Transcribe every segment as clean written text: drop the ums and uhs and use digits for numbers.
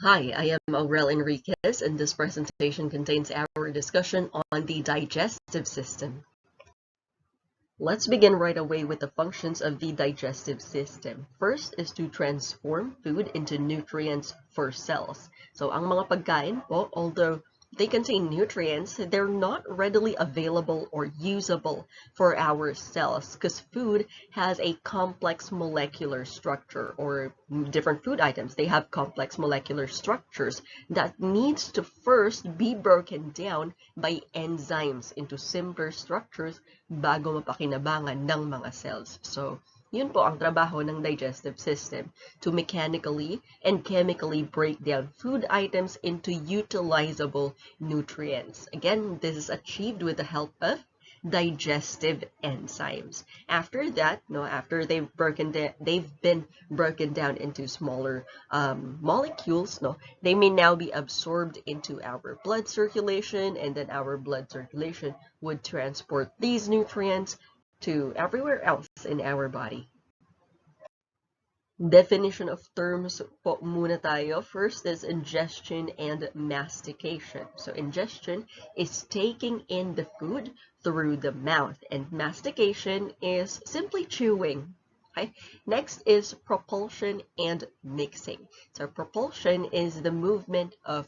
Hi, I am Aurel Enriquez, and this presentation contains our discussion on the digestive system. Let's begin right away with the functions of the digestive system. First is to transform food into nutrients for cells. So ang mga pagkain po, although they contain nutrients, they're not readily available or usable for our cells because food has a complex molecular structure, or different food items, they have complex molecular structures that needs to first be broken down by enzymes into simpler structures bago mapakinabangan ng mga cells. So, yun po ang trabaho ng digestive system, to mechanically and chemically break down food items into utilizable nutrients. Again, this is achieved with the help of digestive enzymes. After that, after they've been broken down into smaller molecules, they may now be absorbed into our blood circulation, and then our blood circulation would transport these nutrients to everywhere else in our body. Definition of terms po muna tayo. First is ingestion and mastication. So ingestion is taking in the food through the mouth, and mastication is simply chewing. Okay. Next is propulsion and mixing. So propulsion is the movement of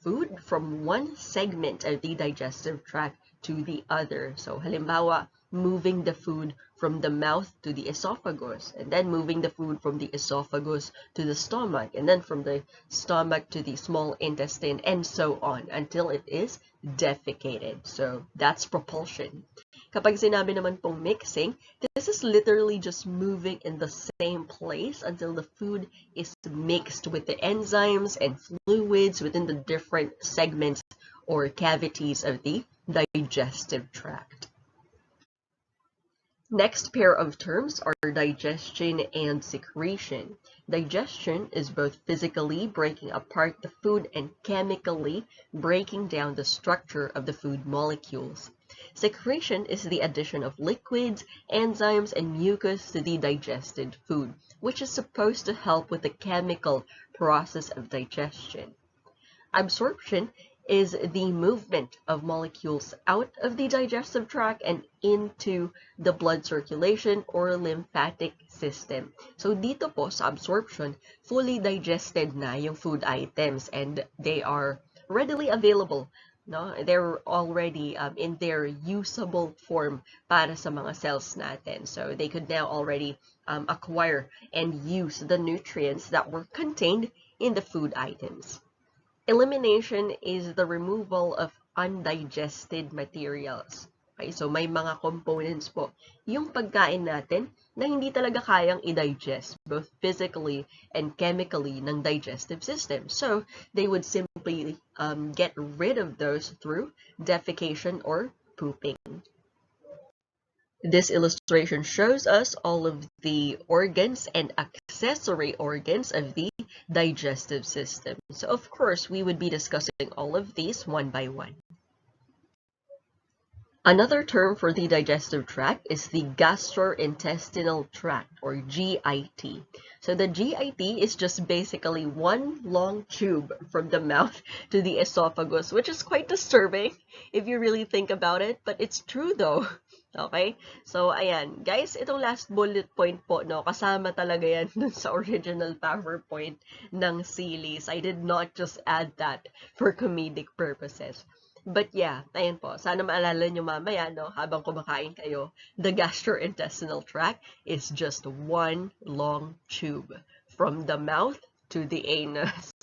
food from one segment of the digestive tract to the other. So halimbawa, moving the food from the mouth to the esophagus, and then moving the food from the esophagus to the stomach, and then from the stomach to the small intestine, and so on until it is defecated. So that's propulsion. Kapag sinabi naman pong mixing, this is literally just moving in the same place until the food is mixed with the enzymes and fluids within the different segments or cavities of the digestive tract. Next pair of terms are digestion and secretion. Digestion is both physically breaking apart the food and chemically breaking down the structure of the food molecules. Secretion is the addition of liquids, enzymes, and mucus to the digested food, which is supposed to help with the chemical process of digestion. Absorption is the movement of molecules out of the digestive tract and into the blood circulation or lymphatic system. So dito po sa absorption, fully digested na yung food items and they are readily available. They're already in their usable form para sa mga cells natin. So they could now already acquire and use the nutrients that were contained in the food items. Elimination is the removal of undigested materials. Okay, so may mga components po yung pagkain natin na hindi talaga kayang i-digest, both physically and chemically ng digestive system. So they would simply get rid of those through defecation or pooping. This illustration shows us all of the organs and accessory organs of the digestive system. So of course, we would be discussing all of these one by one. Another term for the digestive tract is the gastrointestinal tract, or GIT. So the GIT is just basically one long tube from the mouth to the esophagus, which is quite disturbing if you really think about it, but it's true though. Okay? So, ayan. Guys, itong last bullet point po, kasama talaga yan dun sa original PowerPoint ng Seeley. I did not just add that for comedic purposes. But yeah, ayan po. Sana maalala nyo mamaya, habang kumakain kayo, the gastrointestinal tract is just one long tube from the mouth to the anus.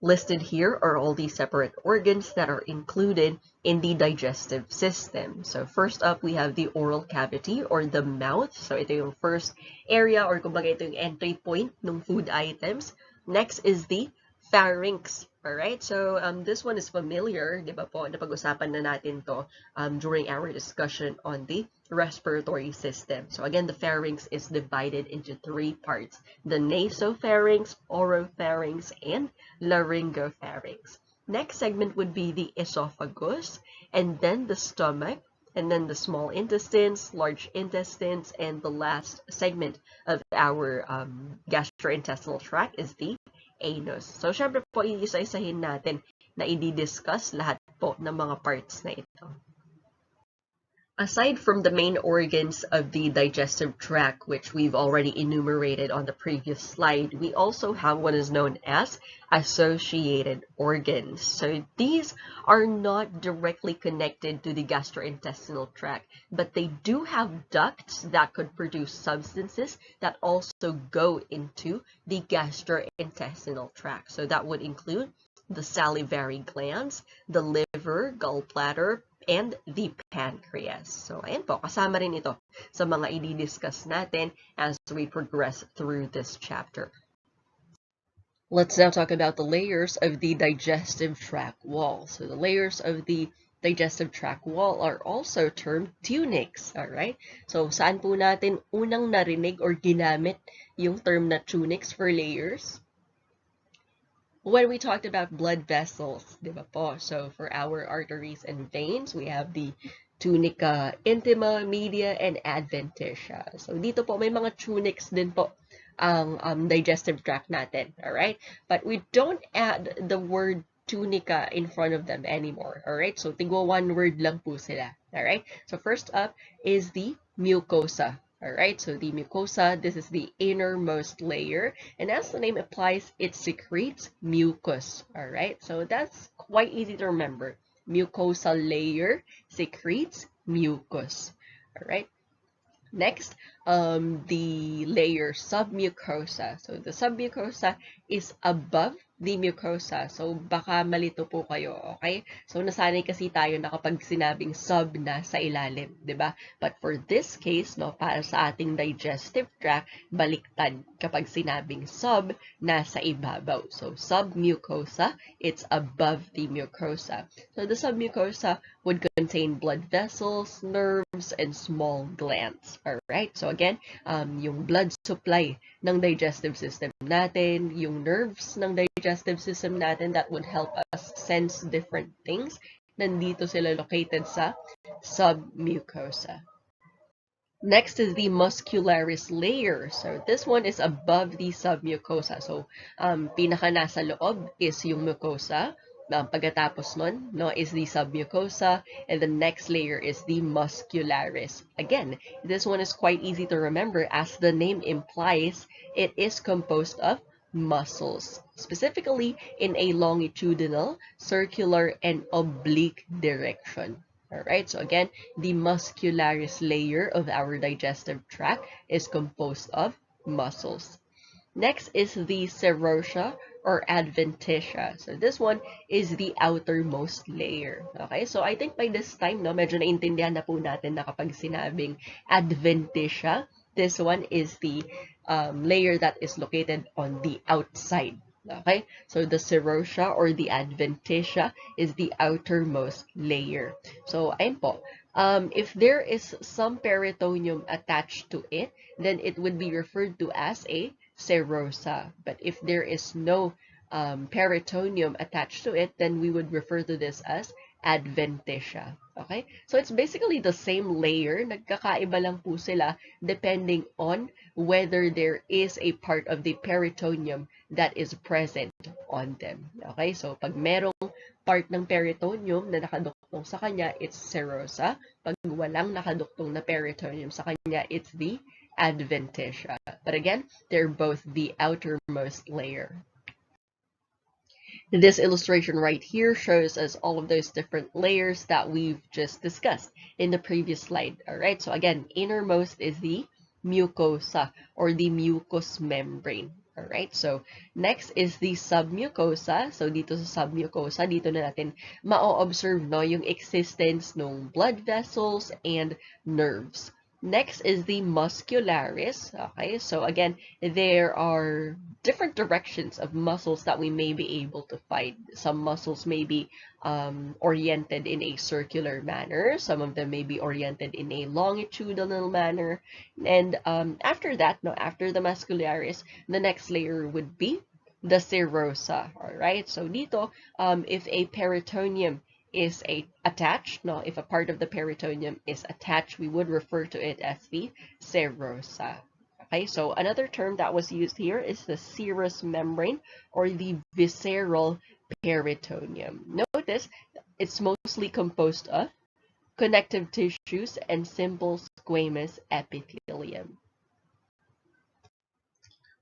Listed here are all the separate organs that are included in the digestive system. So first up, we have the oral cavity or the mouth. So ito yung first area or kumbaga ito yung entry point ng food items. Next is the pharynx. Alright, so this one is familiar, di ba po? Napag-usapan na natin to during our discussion on the respiratory system. So again, the pharynx is divided into three parts: the nasopharynx, oropharynx, and laryngopharynx. Next segment would be the esophagus, and then the stomach, And then the small intestines, large intestines, and the last segment of our gastrointestinal tract is the anus. So, syempre po, iisa-isahin natin na i-discuss lahat po ng mga parts na ito. Aside from the main organs of the digestive tract, which we've already enumerated on the previous slide, we also have what is known as associated organs. So these are not directly connected to the gastrointestinal tract, but they do have ducts that could produce substances that also go into the gastrointestinal tract. So that would include the salivary glands, the liver, gallbladder, and the pancreas. So, ayan po, kasama rin ito sa mga i-discuss natin as we progress through this chapter. Let's now talk about the layers of the digestive tract wall. So, the layers of the digestive tract wall are also termed tunics. Alright? So, saan po natin unang narinig or ginamit yung term na tunics for layers? When we talked about blood vessels, di ba po? So for our arteries and veins, we have the tunica intima, media, and adventitia. So dito po may mga tunics din po ang digestive tract natin, alright? But we don't add the word tunica in front of them anymore, alright? So tigwa one word lang po sila, alright? So first up is the mucosa. Alright, so the mucosa, this is the innermost layer, and as the name implies, it secretes mucus. Alright, so that's quite easy to remember. Mucosa layer secretes mucus. Alright, next, the layer submucosa. So the submucosa is above the mucosa. So baka malito po kayo, okay? So nasanay kasi tayo na kapag sinabing sub na sa ilalim, 'di ba? But for this case, no, para sa ating digestive tract, baliktad kapag sinabing sub nasa ibabaw. So submucosa, it's above the mucosa. So the submucosa would contain blood vessels, nerves, and small glands. Alright? So again, yung blood supply ng digestive system natin, yung nerves ng digestive system natin that would help us sense different things, nandito sila located sa submucosa. Next is the muscularis layer. So this one is above the submucosa. So pinaka nasa loob is yung mucosa. Pagkatapos nun, no, is the submucosa, and the next layer is the muscularis. Again, this one is quite easy to remember. As the name implies, it is composed of muscles, specifically in a longitudinal, circular, and oblique direction. Alright, so again, the muscularis layer of our digestive tract is composed of muscles. Next is the serosa or adventitia. So this one is the outermost layer. Okay, so I think by this time, no, medyo naintindihan na po natin na kapag sinabing adventitia, this one is the layer that is located on the outside. Okay, so the serosa or the adventitia is the outermost layer. So ayun po. If there is some peritoneum attached to it, then it would be referred to as a serosa. But if there is no peritoneum attached to it, then we would refer to this as adventitia. Okay? So it's basically the same layer. Nagkakaiba lang po sila depending on whether there is a part of the peritoneum that is present on them. Okay? So pag merong part ng peritoneum na nakaduktong sa kanya, it's serosa. Pag walang nakaduktong na peritoneum sa kanya, it's the adventitia. But again, they're both the outermost layer. This illustration right here shows us all of those different layers that we've just discussed in the previous slide. Alright, so again, innermost is the mucosa or the mucous membrane. Alright, so next is the submucosa. So dito sa submucosa, dito na natin ma-observe, no, yung existence ng blood vessels and nerves. Next is the muscularis. Okay, so again, there are different directions of muscles that we may be able to find. Some muscles may be oriented in a circular manner. Some of them may be oriented in a longitudinal manner. And after that, no, after the muscularis, the next layer would be the serosa. All right, so dito, if a peritoneum is attached, no, if a part of the peritoneum is attached, we would refer to it as the serosa. Okay, so another term that was used here is the serous membrane or the visceral peritoneum. Notice it's mostly composed of connective tissues and simple squamous epithelium.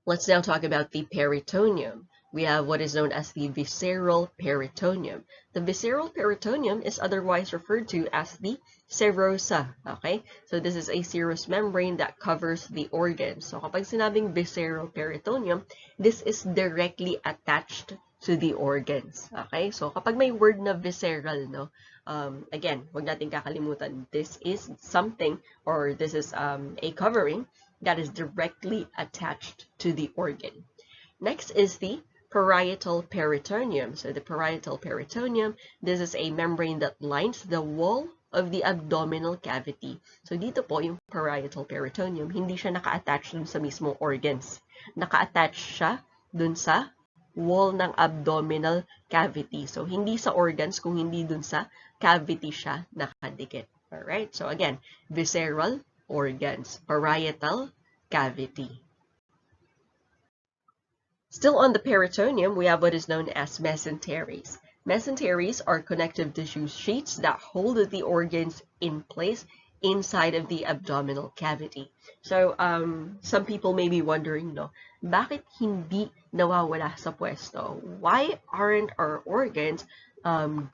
Let's now talk about the peritoneum. We have what is known as the visceral peritoneum. The visceral peritoneum is otherwise referred to as the serosa. Okay? So this is a serous membrane that covers the organs. So kapag sinabing visceral peritoneum, this is directly attached to the organs. Okay? So kapag may word na visceral, no? Again, huwag natin kakalimutan, this is something, or this is a covering that is directly attached to the organ. Next is the parietal peritoneum. So the parietal peritoneum, this is a membrane that lines the wall of the abdominal cavity. So dito po yung parietal peritoneum, hindi siya naka-attach dun sa mismong organs. Naka-attach siya dun sa wall ng abdominal cavity. So hindi sa organs, kung hindi dun sa cavity siya nakadikit. Alright, so again, visceral, organs, parietal, cavity. Still on the peritoneum, we have what is known as mesenteries. Mesenteries are connective tissue sheets that hold the organs in place inside of the abdominal cavity. So, some people may be wondering, no, bakit hindi nawawala sa pwesto? Why aren't our organs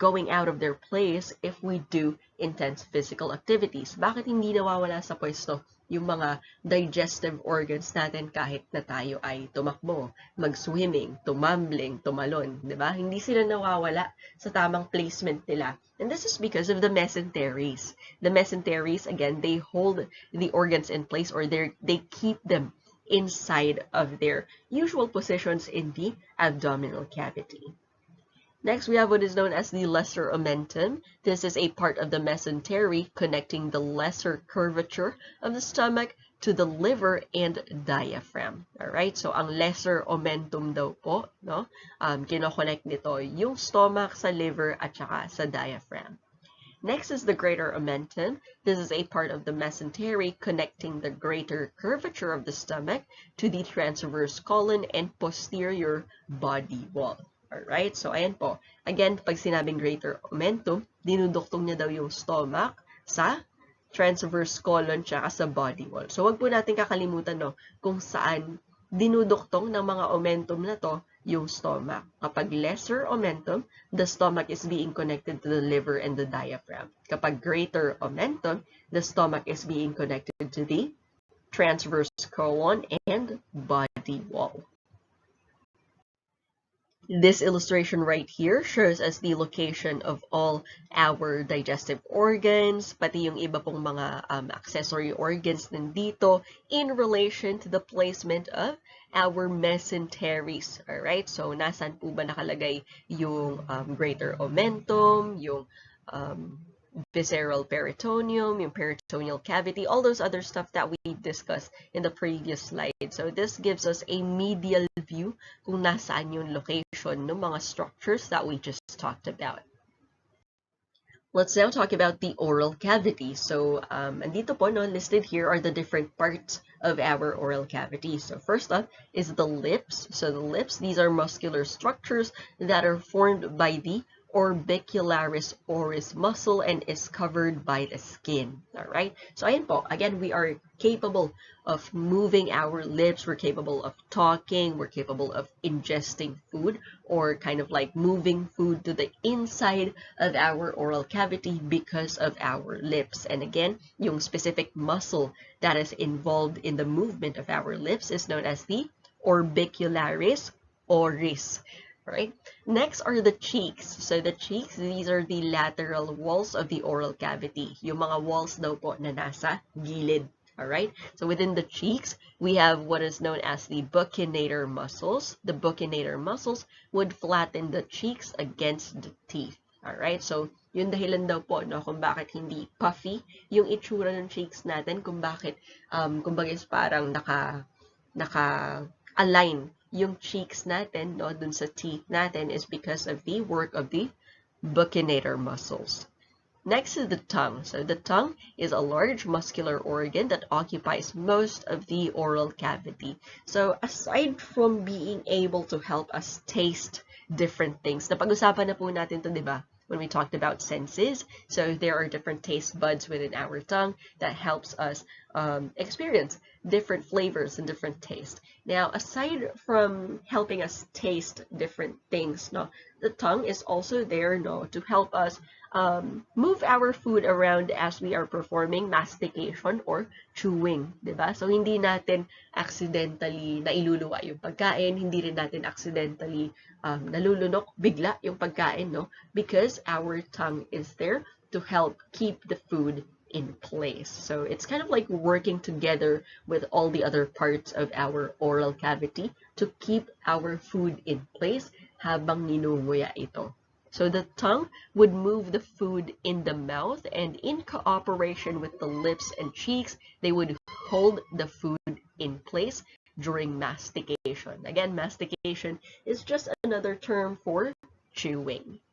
going out of their place if we do intense physical activities? Bakit hindi nawawala sa pwesto yung mga digestive organs natin kahit na tayo ay tumakbo, mag-swimming, tumambling, tumalon, di ba? Hindi sila nawawala sa tamang placement nila. And this is because of the mesenteries. The mesenteries, again, they hold the organs in place, or they keep them inside of their usual positions in the abdominal cavity. Next, we have what is known as the lesser omentum. This is a part of the mesentery connecting the lesser curvature of the stomach to the liver and diaphragm. Alright, so ang lesser omentum daw po, no? Kinoconnect nito yung stomach sa liver at saka sa diaphragm. Next is the greater omentum. This is a part of the mesentery connecting the greater curvature of the stomach to the transverse colon and posterior body wall. Alright, so ayan po. Again, pag sinabing greater omentum, dinuduktong niya daw yung stomach sa transverse colon tsaka sa body wall. So wag po natin kakalimutan, no, kung saan dinuduktong ng mga omentum na to yung stomach. Kapag lesser omentum, the stomach is being connected to the liver and the diaphragm. Kapag greater omentum, the stomach is being connected to the transverse colon and body wall. This illustration right here shows us the location of all our digestive organs, pati yung iba pong mga accessory organs nandito in relation to the placement of our mesenteries. Alright, so nasan po ba nakalagay yung greater omentum, yung visceral peritoneum, yung peritoneal cavity, all those other stuff that we discussed in the previous slide. So this gives us a medial view kung nasaan yung location ng mga structures that we just talked about. Let's now talk about the oral cavity. So, andito po, no, listed here are the different parts of our oral cavity. So first up is the lips. So the lips, these are muscular structures that are formed by the orbicularis oris muscle and is covered by the skin. Alright? So ayan po, again, we are capable of moving our lips, we're capable of talking, we're capable of ingesting food, or kind of like moving food to the inside of our oral cavity because of our lips. And again, yung specific muscle that is involved in the movement of our lips is known as the orbicularis oris. Right? Next are the cheeks. So the cheeks, these are the lateral walls of the oral cavity. Yung mga walls daw po na nasa gilid. Alright? So within the cheeks, we have what is known as the buccinator muscles. The buccinator muscles would flatten the cheeks against the teeth. Alright? So yun dahilan daw po, no, kung bakit hindi puffy yung itsura ng cheeks natin, kung bakit, kumbaga is parang naka-align yung cheeks natin, no, dun sa teeth natin is because of the work of the buccinator muscles. Next is the tongue. So the tongue is a large muscular organ that occupies most of the oral cavity. So aside from being able to help us taste different things, napag-usapan na po natin to, di ba? When we talked about senses. So there are different taste buds within our tongue that helps us experience different flavors and different tastes. Now, aside from helping us taste different things, no, the tongue is also there, no, to help us move our food around as we are performing mastication or chewing, diba? So, hindi natin accidentally nailuluwa yung pagkain, hindi rin natin accidentally nalulunok bigla yung pagkain, no? Because our tongue is there to help keep the food in place. So, it's kind of like working together with all the other parts of our oral cavity to keep our food in place habang ninunguya ito. So the tongue would move the food in the mouth, and in cooperation with the lips and cheeks, they would hold the food in place during mastication. Again, mastication is just another term for chewing.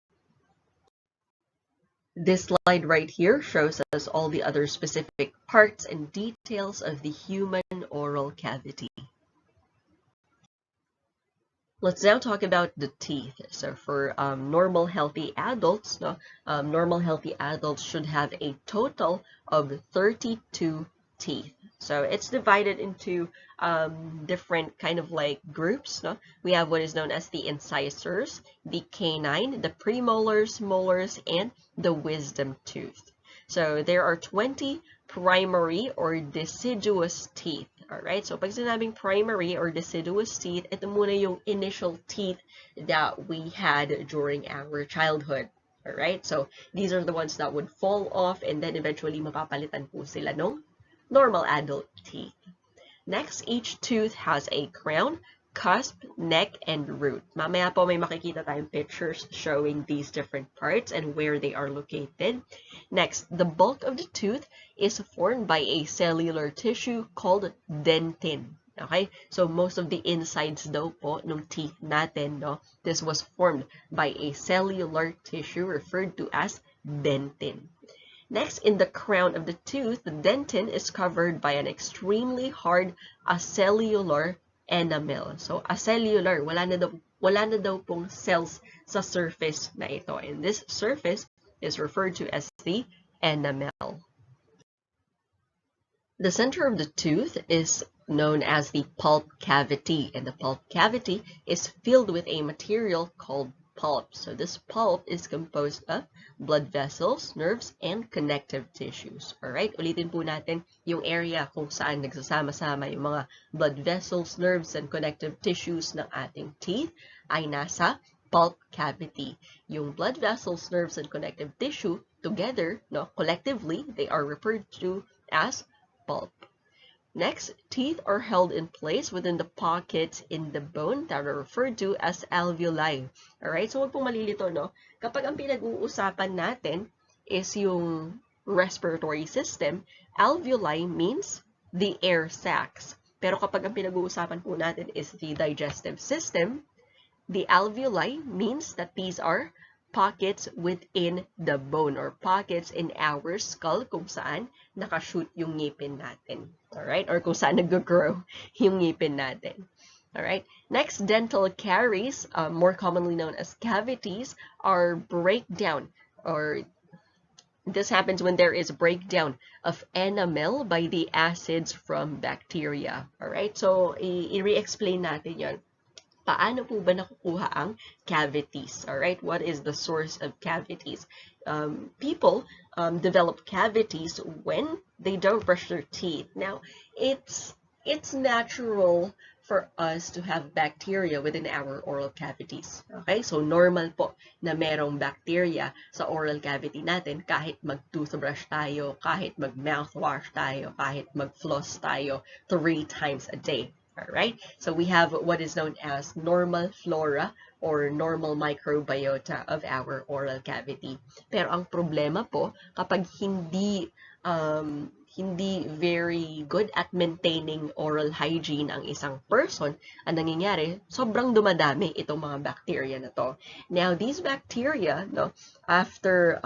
This slide right here shows us all the other specific parts and details of the human oral cavity. Let's now talk about the teeth. So for normal healthy adults, normal healthy adults should have a total of 32 teeth. So it's divided into different kind of like groups. We have what is known as the incisors, the canine, the premolars, molars, and the wisdom tooth. So there are 20 primary or deciduous teeth. Alright, so pag sinabing primary or deciduous teeth, ito muna yung initial teeth that we had during our childhood. Alright, so these are the ones that would fall off and then eventually mapapalitan po sila ng normal adult teeth. Next, each tooth has a crown, cusp, neck, and root. Mamaya po may makikita tayong pictures showing these different parts and where they are located. Next, the bulk of the tooth is formed by a cellular tissue called dentin. Okay? So most of the insides daw po ng teeth natin, no, this was formed by a cellular tissue referred to as dentin. Next, in the crown of the tooth, the dentin is covered by an extremely hard acellular enamel. So, acellular, wala na daw pong cells sa surface na ito. And this surface is referred to as the enamel. The center of the tooth is known as the pulp cavity, and the pulp cavity is filled with a material called pulp. So this pulp is composed of blood vessels, nerves, and connective tissues. Alright, ulitin po natin yung area kung saan nagsasama-sama yung mga blood vessels, nerves, and connective tissues ng ating teeth ay nasa pulp cavity. Yung blood vessels, nerves, and connective tissue together, collectively, they are referred to as pulp. Next, teeth are held in place within the pockets in the bone that are referred to as alveoli. Alright, so huwag pong malilito, no? Kapag ang pinag-uusapan natin is yung respiratory system, alveoli means the air sacs. Pero kapag ang pinag-uusapan po natin is the digestive system, the alveoli means that these are pockets within the bone or pockets in our skull kung saan nakashoot yung ngipin natin. Alright? Or kung saan nag-grow yung ngipin natin. Alright? Next, dental caries, more commonly known as cavities, are breakdown, or this happens when there is breakdown of enamel by the acids from bacteria. Alright? So, i-re-explain natin yon. Paano po ba nakukuha ang cavities? Alright, what is the source of cavities? People develop cavities when they don't brush their teeth. Now, it's natural for us to have bacteria within our oral cavities. Okay, so normal po na merong bacteria sa oral cavity natin kahit mag-toothbrush tayo, kahit mag-mouthwash tayo, kahit mag-floss tayo 3 times a day. Alright, so we have what is known as normal flora or normal microbiota of our oral cavity. Pero ang problema po, kapag hindi very good at maintaining oral hygiene ang isang person, ang nangyayari, sobrang dumadami itong mga bacteria na to. Now, these bacteria, no, after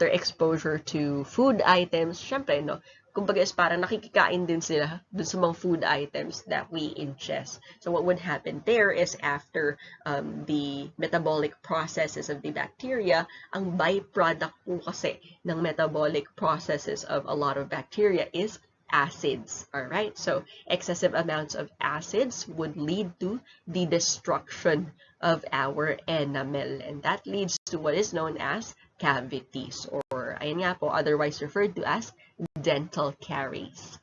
exposure to food items, syempre, no, kumbaga is parang nakikikain din sila dun sa mga food items that we ingest. So what would happen there is after the metabolic processes of the bacteria, ang byproduct po kasi ng metabolic processes of a lot of bacteria is acids. Alright, so excessive amounts of acids would lead to the destruction of our enamel, and that leads to what is known as cavities, or ayan nga po, otherwise referred to as dental caries.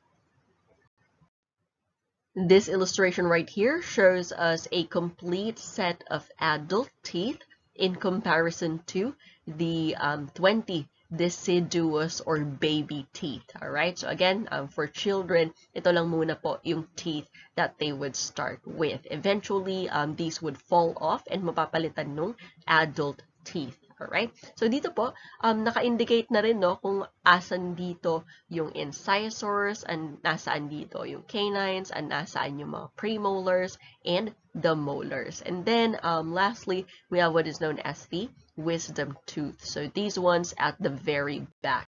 This illustration right here shows us a complete set of adult teeth in comparison to the 20 deciduous or baby teeth. Alright, so again, for children, ito lang muna po yung teeth that they would start with. Eventually, these would fall off and mapapalitan ng adult teeth. Alright, so dito po, naka-indicate na rin, no, kung asan dito yung incisors, and nasaan dito yung canines, and nasaan yung mga premolars, and the molars. And then, lastly, we have what is known as the wisdom tooth. So these ones at the very back.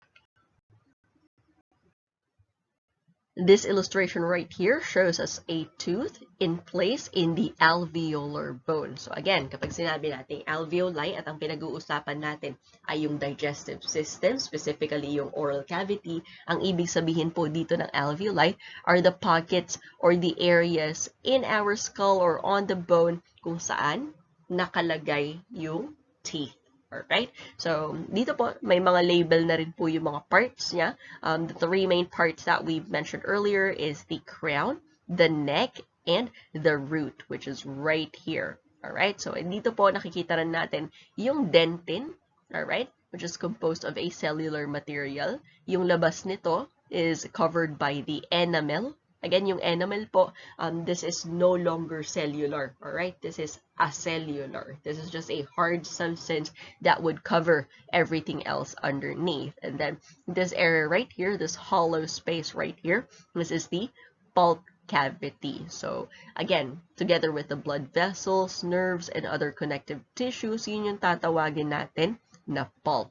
This illustration right here shows us a tooth in place in the alveolar bone. So again, kapag sinabi natin alveoli at ang pinag-uusapan natin ay yung digestive system, specifically yung oral cavity, ang ibig sabihin po dito ng alveoli are the pockets or the areas in our skull or on the bone kung saan nakalagay yung teeth. Alright, so dito po may mga label na rin po yung mga parts niya. The three main parts that we mentioned earlier is the crown, the neck, and the root, which is right here. Alright, so dito po nakikita rin natin yung dentin, alright, which is composed of a cellular material. Yung labas nito is covered by the enamel. Again, yung enamel po, this is no longer cellular, alright? This is acellular. This is just a hard substance that would cover everything else underneath. And then this area right here, this hollow space right here, this is the pulp cavity. So again, together with the blood vessels, nerves, and other connective tissues, yun yung tatawagin natin na pulp.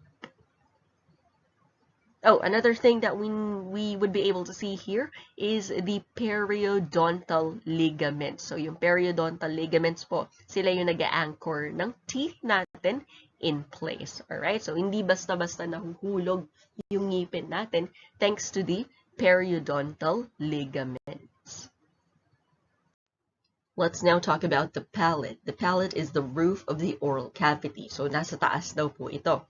Oh, another thing that we would be able to see here is the periodontal ligaments. So, yung periodontal ligaments po, sila yung nag-anchor ng teeth natin in place. Alright? So, hindi basta-basta nahuhulog yung ngipin natin thanks to the periodontal ligaments. Let's now talk about the palate. The palate is the roof of the oral cavity. So, nasa taas daw po ito.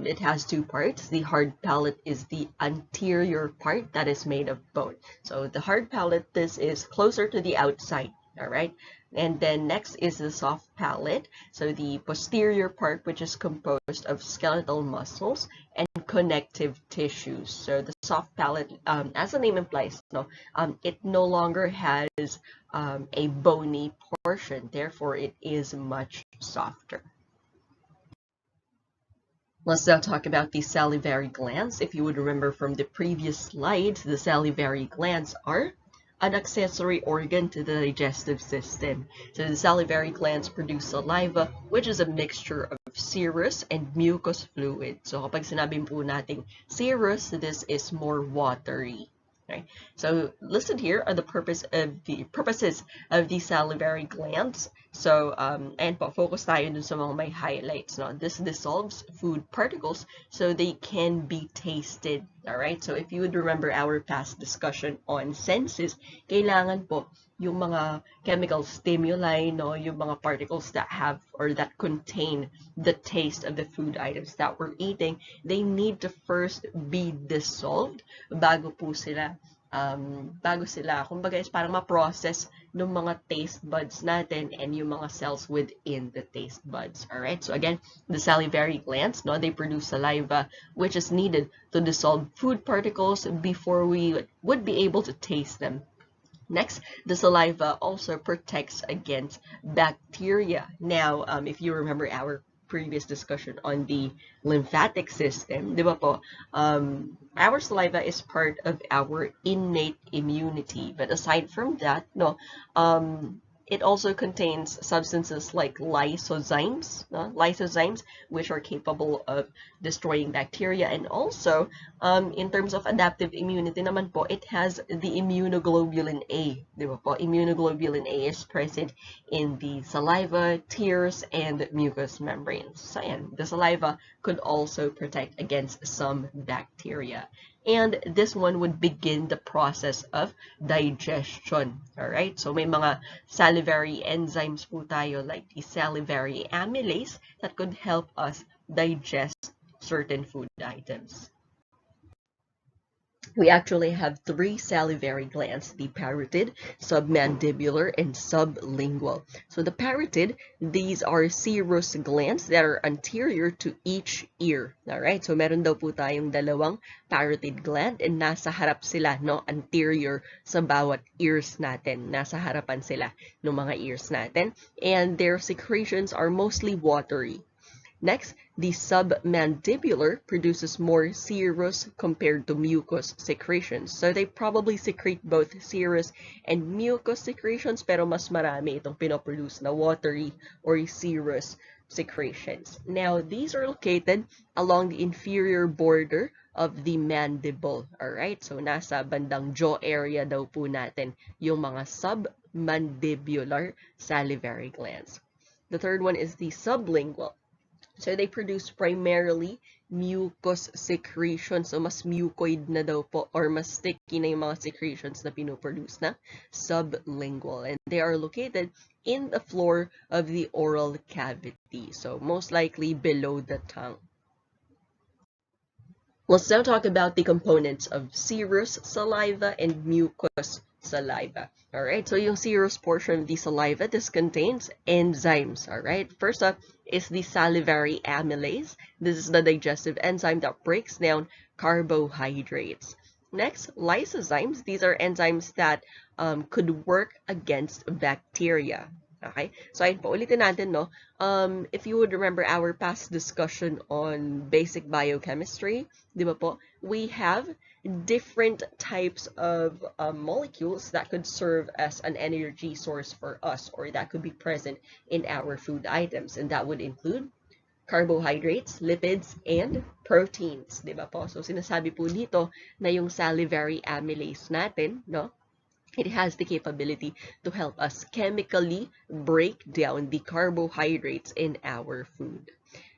It has two parts. The hard palate is the anterior part that is made of bone. So, the hard palate, this is closer to the outside. Alright? And then next is the soft palate. So, the posterior part, which is composed of skeletal muscles and connective tissues. So, the soft palate, as the name implies, no, it no longer has a bony portion. Therefore, it is much softer. Let's now talk about the salivary glands. If you would remember from the previous slides, the salivary glands are an accessory organ to the digestive system. So the salivary glands produce saliva, which is a mixture of serous and mucous fluid. So kapag sinabing po natin serous, this is more watery. Okay. So listed here are the purposes of the salivary glands. So and focus tayo dun sa mga may highlights. No? This dissolves food particles so they can be tasted. Alright, so if you would remember our past discussion on senses, kailangan po yung mga chemical stimuli, no, yung mga particles that have or that contain the taste of the food items that we're eating, they need to first be dissolved bago sila, kumbaga is parang ma-process ng mga taste buds natin and yung mga cells within the taste buds. Alright, so again, the salivary glands, no, they produce saliva, which is needed to dissolve food particles before we would be able to taste them. Next, the saliva also protects against bacteria. Now, if you remember our previous discussion on the lymphatic system, di ba po, our saliva is part of our innate immunity. But aside from that, no, it also contains substances like lysozymes, lysozymes, which are capable of destroying bacteria. And also, in terms of adaptive immunity naman po, it has the immunoglobulin A. Di ba po? Immunoglobulin A is present in the saliva, tears, and mucous membranes. So, ayan, the saliva could also protect against some bacteria. And this one would begin the process of digestion. Alright? So, may mga salivary enzymes po tayo like the salivary amylase that could help us digest certain food items. We actually have three salivary glands, the parotid, submandibular, and sublingual. So the parotid, these are serous glands that are anterior to each ear. Alright, so meron daw po tayong dalawang parotid gland and nasa harap sila, no, anterior sa bawat ears natin. Nasa harapan sila ng mga ears natin. And their secretions are mostly watery. Next, the submandibular produces more serous compared to mucous secretions. So they probably secrete both serous and mucous secretions, pero mas marami itong pinoproduce na watery or serous secretions. Now, these are located along the inferior border of the mandible. Alright, so nasa bandang jaw area daw po natin yung mga submandibular salivary glands. The third one is the sublingual. So they produce primarily mucus secretions. So mas mucoid na daw po or mas sticky na yung mga secretions na pinoproduce na sublingual. And they are located in the floor of the oral cavity. So most likely below the tongue. Let's now talk about the components of serous saliva and mucous saliva. Alright, so yung serous portion of the saliva, this contains enzymes. Alright, first up is the salivary amylase. This is the digestive enzyme that breaks down carbohydrates. Next, lysozymes. These are enzymes that could work against bacteria. Okay, so ayun po, ulitin natin, no? If you would remember our past discussion on basic biochemistry, di ba po, we have different types of molecules that could serve as an energy source for us or that could be present in our food items. And that would include carbohydrates, lipids, and proteins, di ba po? So sinasabi po dito na yung salivary amylase natin, no? It has the capability to help us chemically break down the carbohydrates in our food.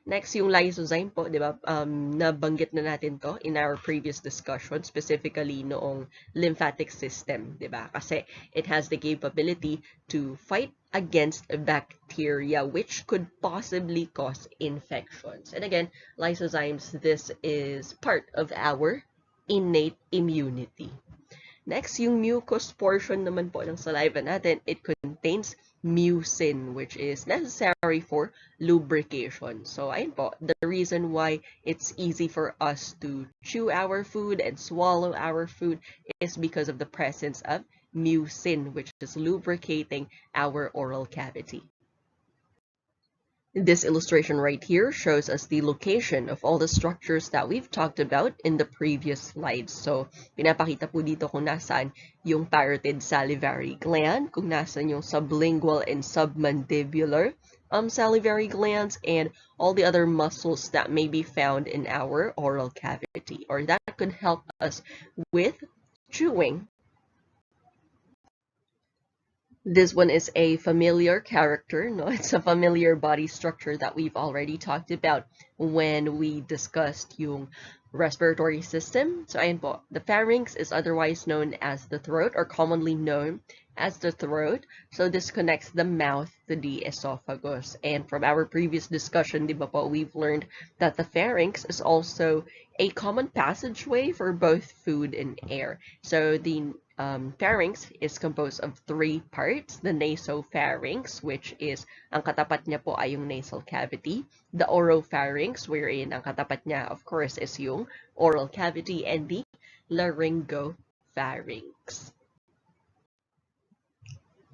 Next, yung lysozyme po, di ba, nabanggit na natin to in our previous discussion, specifically noong lymphatic system, di ba? Kasi it has the capability to fight against bacteria, which could possibly cause infections. And again, lysozymes, this is part of our innate immunity. Next, yung mucous portion naman po ng saliva natin, it contains mucin, which is necessary for lubrication. So, ayun po, the reason why it's easy for us to chew our food and swallow our food is because of the presence of mucin, which is lubricating our oral cavity. This illustration right here shows us the location of all the structures that we've talked about in the previous slides. So, pinapakita po dito kung nasaan yung parotid salivary gland, kung nasaan yung sublingual and submandibular salivary glands, and all the other muscles that may be found in our oral cavity, or that could help us with chewing. This one is a familiar character, no? It's a familiar body structure that we've already talked about when we discussed yung respiratory system. So, ayun po, the pharynx is otherwise known as the throat or commonly known as the throat. So, this connects the mouth to the esophagus. And from our previous discussion, di ba po, we've learned that the pharynx is also a common passageway for both food and air. So, the pharynx is composed of three parts: the nasopharynx, which is ang katapat niya po ay yung nasal cavity; the oropharynx, wherein ang katapat niya, of course, is yung oral cavity; and the laryngopharynx.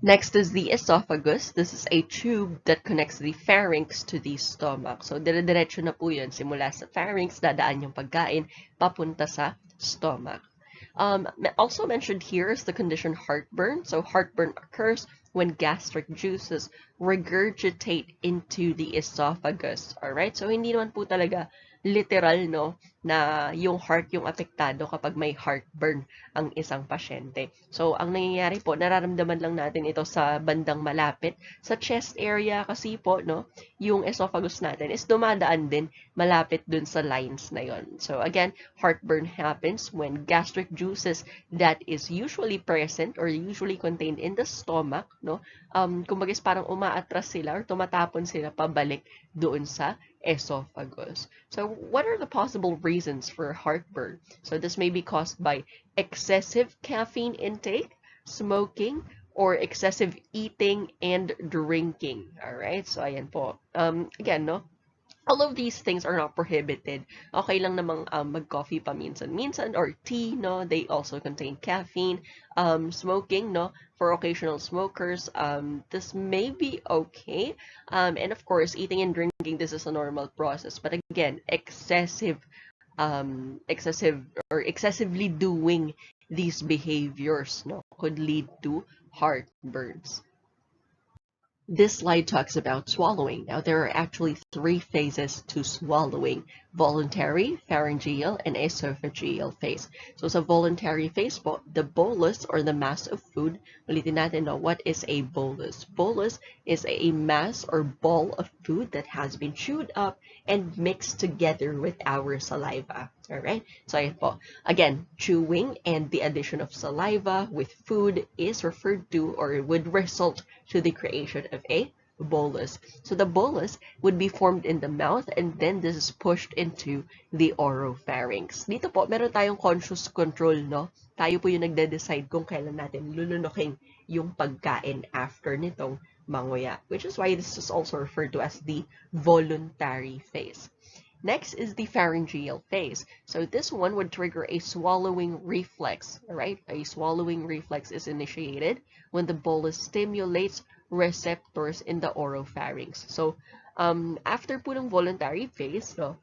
Next is the esophagus. This is a tube that connects the pharynx to the stomach. So, dire-diretso na po yun. Simula sa pharynx, dadaan yung pagkain, papunta sa stomach. Also mentioned here is the condition heartburn. So, heartburn occurs when gastric juices regurgitate into the esophagus. Alright? So, hindi naman po talaga literal, no, na yung heart yung apektado kapag may heartburn ang isang pasyente. So, ang nangyayari po, nararamdaman lang natin ito sa bandang malapit sa chest area kasi po, no, yung esophagus natin is dumadaan din malapit dun sa lines na yon. So, again, heartburn happens when gastric juices that is usually present or usually contained in the stomach, no, kumbaga parang umaatras sila or tumatapon sila pabalik doon sa esophagus. So, what are the possible reasons for heartburn? So, this may be caused by excessive caffeine intake, smoking, or excessive eating and drinking. Alright, so ayan po. Again, no, all of these things are not prohibited. Okay lang namang mag-coffee paminsan-minsan or tea, no? They also contain caffeine. Smoking, no? For occasional smokers, this may be okay. And of course, eating and drinking, this is a normal process. But again, excessively doing these behaviors, no, could lead to heartburns. This slide talks about swallowing. Now, there are actually 3 phases to swallowing: voluntary, pharyngeal, and esophageal phase. So, sa voluntary phase po, the bolus or the mass of food, ulitin natin, no, what is a bolus? Bolus is a mass or ball of food that has been chewed up and mixed together with our saliva. Alright? So, ayan po. Again, chewing and the addition of saliva with food is referred to or would result to the creation of a bolus. So the bolus would be formed in the mouth and then this is pushed into the oropharynx. Dito po, meron tayong conscious control, no? Tayo po yung nagde-decide kung kailan natin lulunukin yung pagkain after nitong manguya, which is why this is also referred to as the voluntary phase. Next is the pharyngeal phase. So this one would trigger a swallowing reflex, right? A swallowing reflex is initiated when the bolus stimulates receptors in the oropharynx. So after po ng voluntary phase, so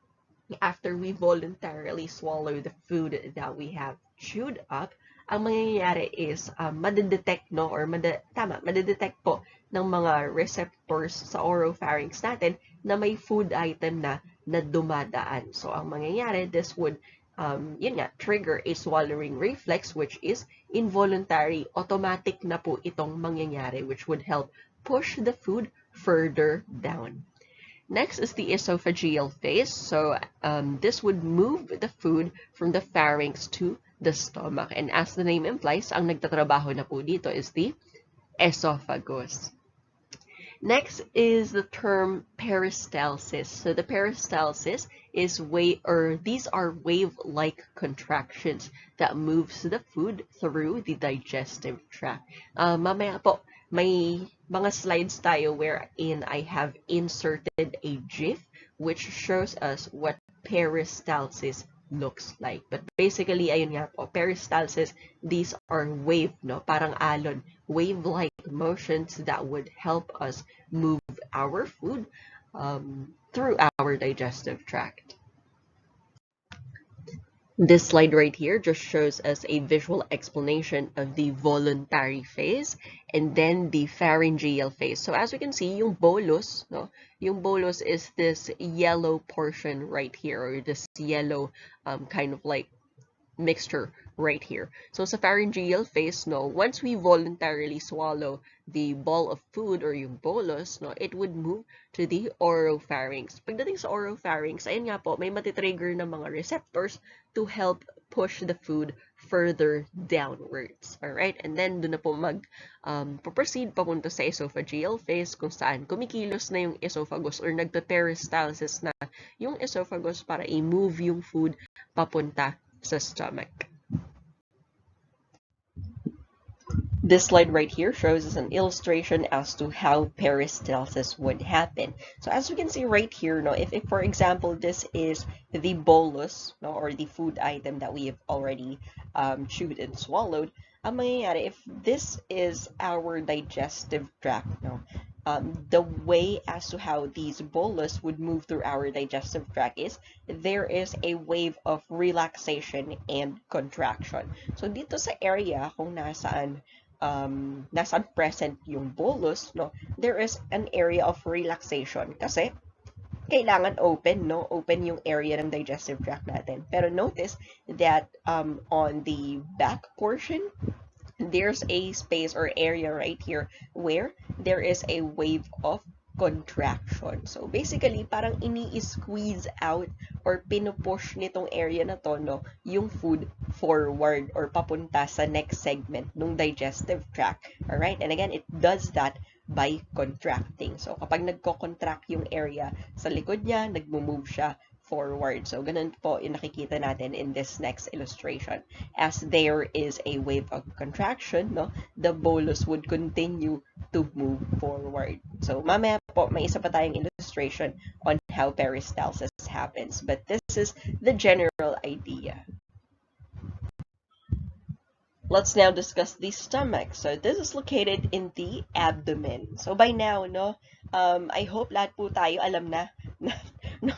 after we voluntarily swallow the food that we have chewed up, ang mangyayari is madedetect, no, or madedetect po ng mga receptors sa oropharynx natin na may food item na dumadaan. So, ang mangyayari, this would, yun nga, trigger a swallowing reflex, which is involuntary. Automatic na po itong mangyayari, which would help push the food further down. Next is the esophageal phase. So, this would move the food from the pharynx to the stomach. And as the name implies, ang nagtatrabaho na po dito is the esophagus. Next is the term peristalsis. So the peristalsis is these are wave-like contractions that moves the food through the digestive tract. Mamaya po, may mga slides tayo wherein I have inserted a GIF which shows us what peristalsis looks like. But basically, ayun nga po, peristalsis, these are wave, no? Parang alon, wave-like motions that would help us move our food through our digestive tract. This slide right here just shows us a visual explanation of the voluntary phase and then the pharyngeal phase. So as we can see, yung bolus, no? Yung bolus is this yellow portion right here, or this yellow kind of like mixture right here. So sa pharyngeal phase, no, once we voluntarily swallow the ball of food or yung bolus, no, it would move to the oropharynx. Pagdating sa oropharynx, ayun nga po, may matitrigger na mga receptors to help push the food further downwards. Alright? And then, doon na po proceed papunta sa esophageal phase kung saan kumikilos na yung esophagus or nagpe-peristalsis na yung esophagus para i-move yung food papunta sa stomach. This slide right here shows us an illustration as to how peristalsis would happen. So as we can see right here, no, if for example this is the bolus, no, or the food item that we have already chewed and swallowed, ang mangyayari, if this is our digestive tract, no, the way as to how these bolus would move through our digestive tract is there is a wave of relaxation and contraction. So dito sa area kung nasaan present yung bolus, no, there is an area of relaxation kasi kailangan open, no? Open yung area ng digestive tract natin. Pero notice that on the back portion, there's a space or area right here where there is a wave of contraction. So basically, parang ini-squeeze out or pinupush nitong area na to, no, yung food forward or papunta sa next segment ng digestive tract. Alright? And again, it does that by contracting. So kapag nagko-contract yung area sa likod niya, nagmo-move siya forward. So, ganun po yung nakikita natin in this next illustration. As there is a wave of contraction, no, the bolus would continue to move forward. So, mamaya po, may isa pa tayong illustration on how peristalsis happens. But this is the general idea. Let's now discuss the stomach. So, this is located in the abdomen. So, by now, no, I hope lahat po tayo alam na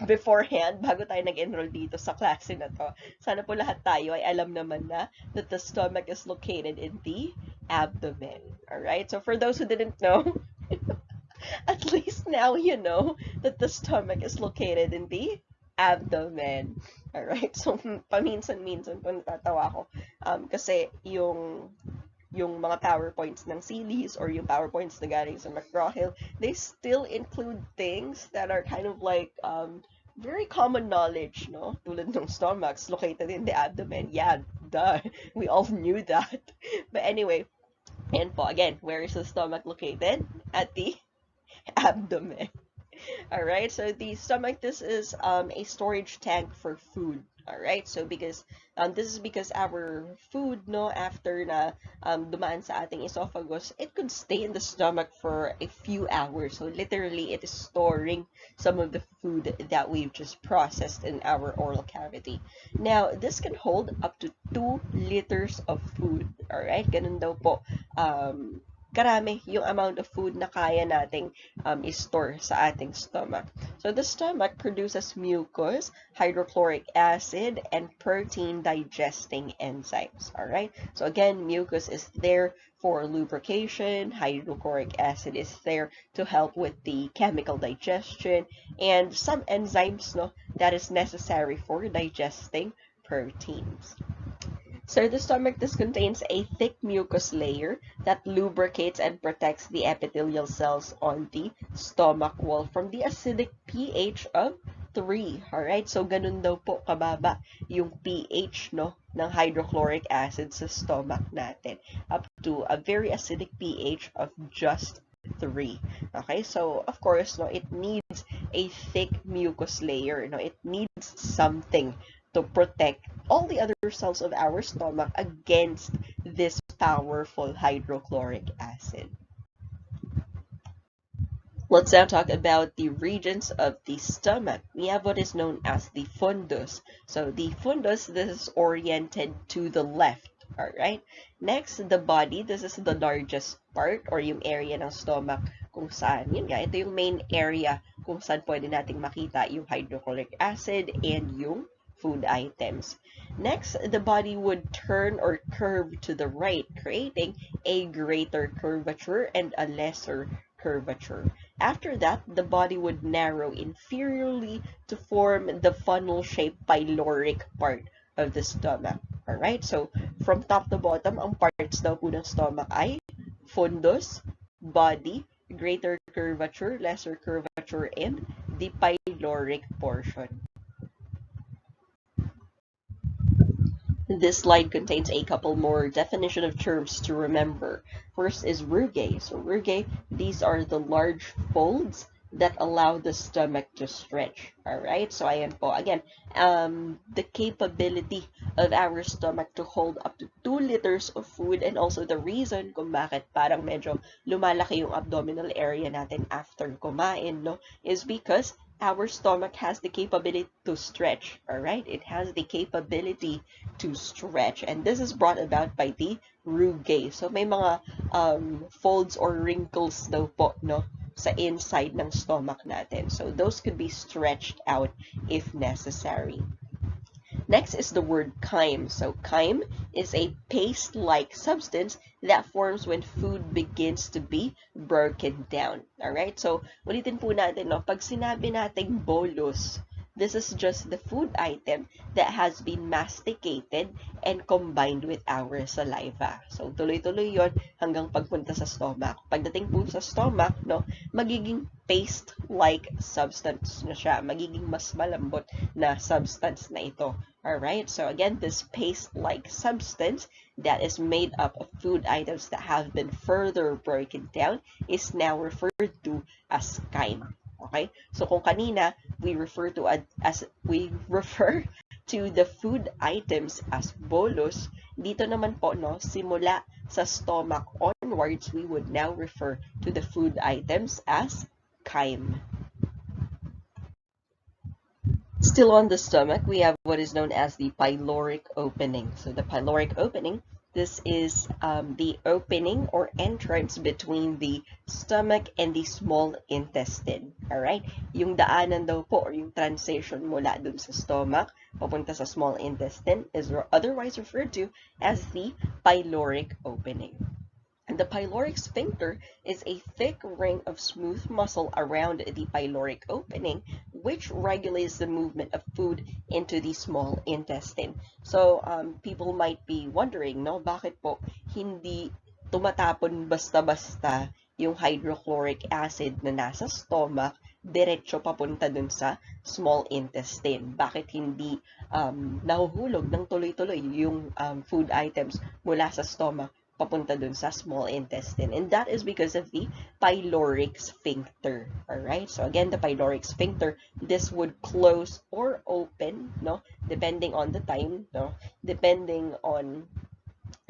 beforehand, bago tayo nag-enroll dito sa klase na to. Sana po lahat tayo ay alam naman na that the stomach is located in the abdomen. Alright? So, for those who didn't know, at least now you know that the stomach is located in the abdomen. Alright? So, paminsan-minsan po natatawa ko. Kasi yung mga PowerPoints ng Seeley's or yung PowerPoints na galing sa McGraw-Hill, they still include things that are kind of like very common knowledge, no? Tulad ng stomachs located in the abdomen. Yeah, duh. We all knew that. But anyway, and po, again, where is the stomach located? At the abdomen. Alright, so the stomach, this is a storage tank for food. Alright, so because this is because our food, no, after na dumaan sa ating esophagus, it could stay in the stomach for a few hours. So literally, it is storing some of the food that we've just processed in our oral cavity. Now, this can hold up to 2 liters of food. Alright, ganun daw po. Karami yung amount of food na kaya nating i-store sa ating stomach. So the stomach produces mucus, hydrochloric acid, and protein digesting enzymes. Alright? So again, mucus is there for lubrication, hydrochloric acid is there to help with the chemical digestion, and some enzymes, no, that is necessary for digesting proteins. So the stomach, this contains a thick mucus layer that lubricates and protects the epithelial cells on the stomach wall from the acidic pH of 3. Alright, so ganun daw po kababa yung pH, no, ng hydrochloric acid sa stomach natin, up to a very acidic pH of just 3. Okay, so of course, no, it needs a thick mucus layer. No, it needs something to protect all the other cells of our stomach against this powerful hydrochloric acid. Let's now talk about the regions of the stomach. We have what is known as the fundus. So the fundus, this is oriented to the left. Alright? Next, the body. This is the largest part or yung area ng stomach kung saan. Yun nga, ito yung main area kung saan pwede nating makita yung hydrochloric acid and yung food items. Next, the body would turn or curve to the right, creating a greater curvature and a lesser curvature. After that, the body would narrow inferiorly to form the funnel-shaped pyloric part of the stomach. Alright, so from top to bottom, ang parts daw po ng stomach ay fundus, body, greater curvature, lesser curvature, and the pyloric portion. This slide contains a couple more definition of terms to remember. First is rugae. So rugae, these are the large folds that allow the stomach to stretch. Alright, so ayan po. Again, the capability of our stomach to hold up to 2 liters of food, and also the reason kung bakit parang medyo lumalaki yung abdominal area natin after kumain, no, is because our stomach has the capability to stretch, all right? It has the capability to stretch, and this is brought about by the rugae. So may mga folds or wrinkles daw po, no, sa inside ng stomach natin. So those could be stretched out if necessary. Next is the word chyme. So chyme is a paste-like substance that forms when food begins to be broken down. Alright? So, ulitin po natin, no? Pag sinabi nating bolus, this is just the food item that has been masticated and combined with our saliva. So, tuloy-tuloy yon hanggang pagpunta sa stomach. Pagdating po sa stomach, no, magiging paste-like substance na siya. Magiging mas malambot na substance na ito. Alright, so again, this paste-like substance that is made up of food items that have been further broken down is now referred to as chyme. Okay? So kung kanina, we refer to the food items as bolus, dito naman po, no, simula sa stomach onwards, we would now refer to the food items as chyme. Still on the stomach, we have what is known as the pyloric opening. So the pyloric opening, this is the opening or entrance between the stomach and the small intestine. Alright? Yung daanan daw po or yung transition mula dun sa stomach papunta sa small intestine is otherwise referred to as the pyloric opening. And the pyloric sphincter is a thick ring of smooth muscle around the pyloric opening, which regulates the movement of food into the small intestine. So, people might be wondering, no, bakit po hindi tumatapon basta-basta yung hydrochloric acid na nasa stomach, diretso papunta dun sa small intestine? Bakit hindi nahuhulog ng tuloy-tuloy yung food items mula sa stomach papunta dun sa small intestine? And that is because of the pyloric sphincter. Alright? So again, the pyloric sphincter, this would close or open, no? Depending on the time, no? Depending on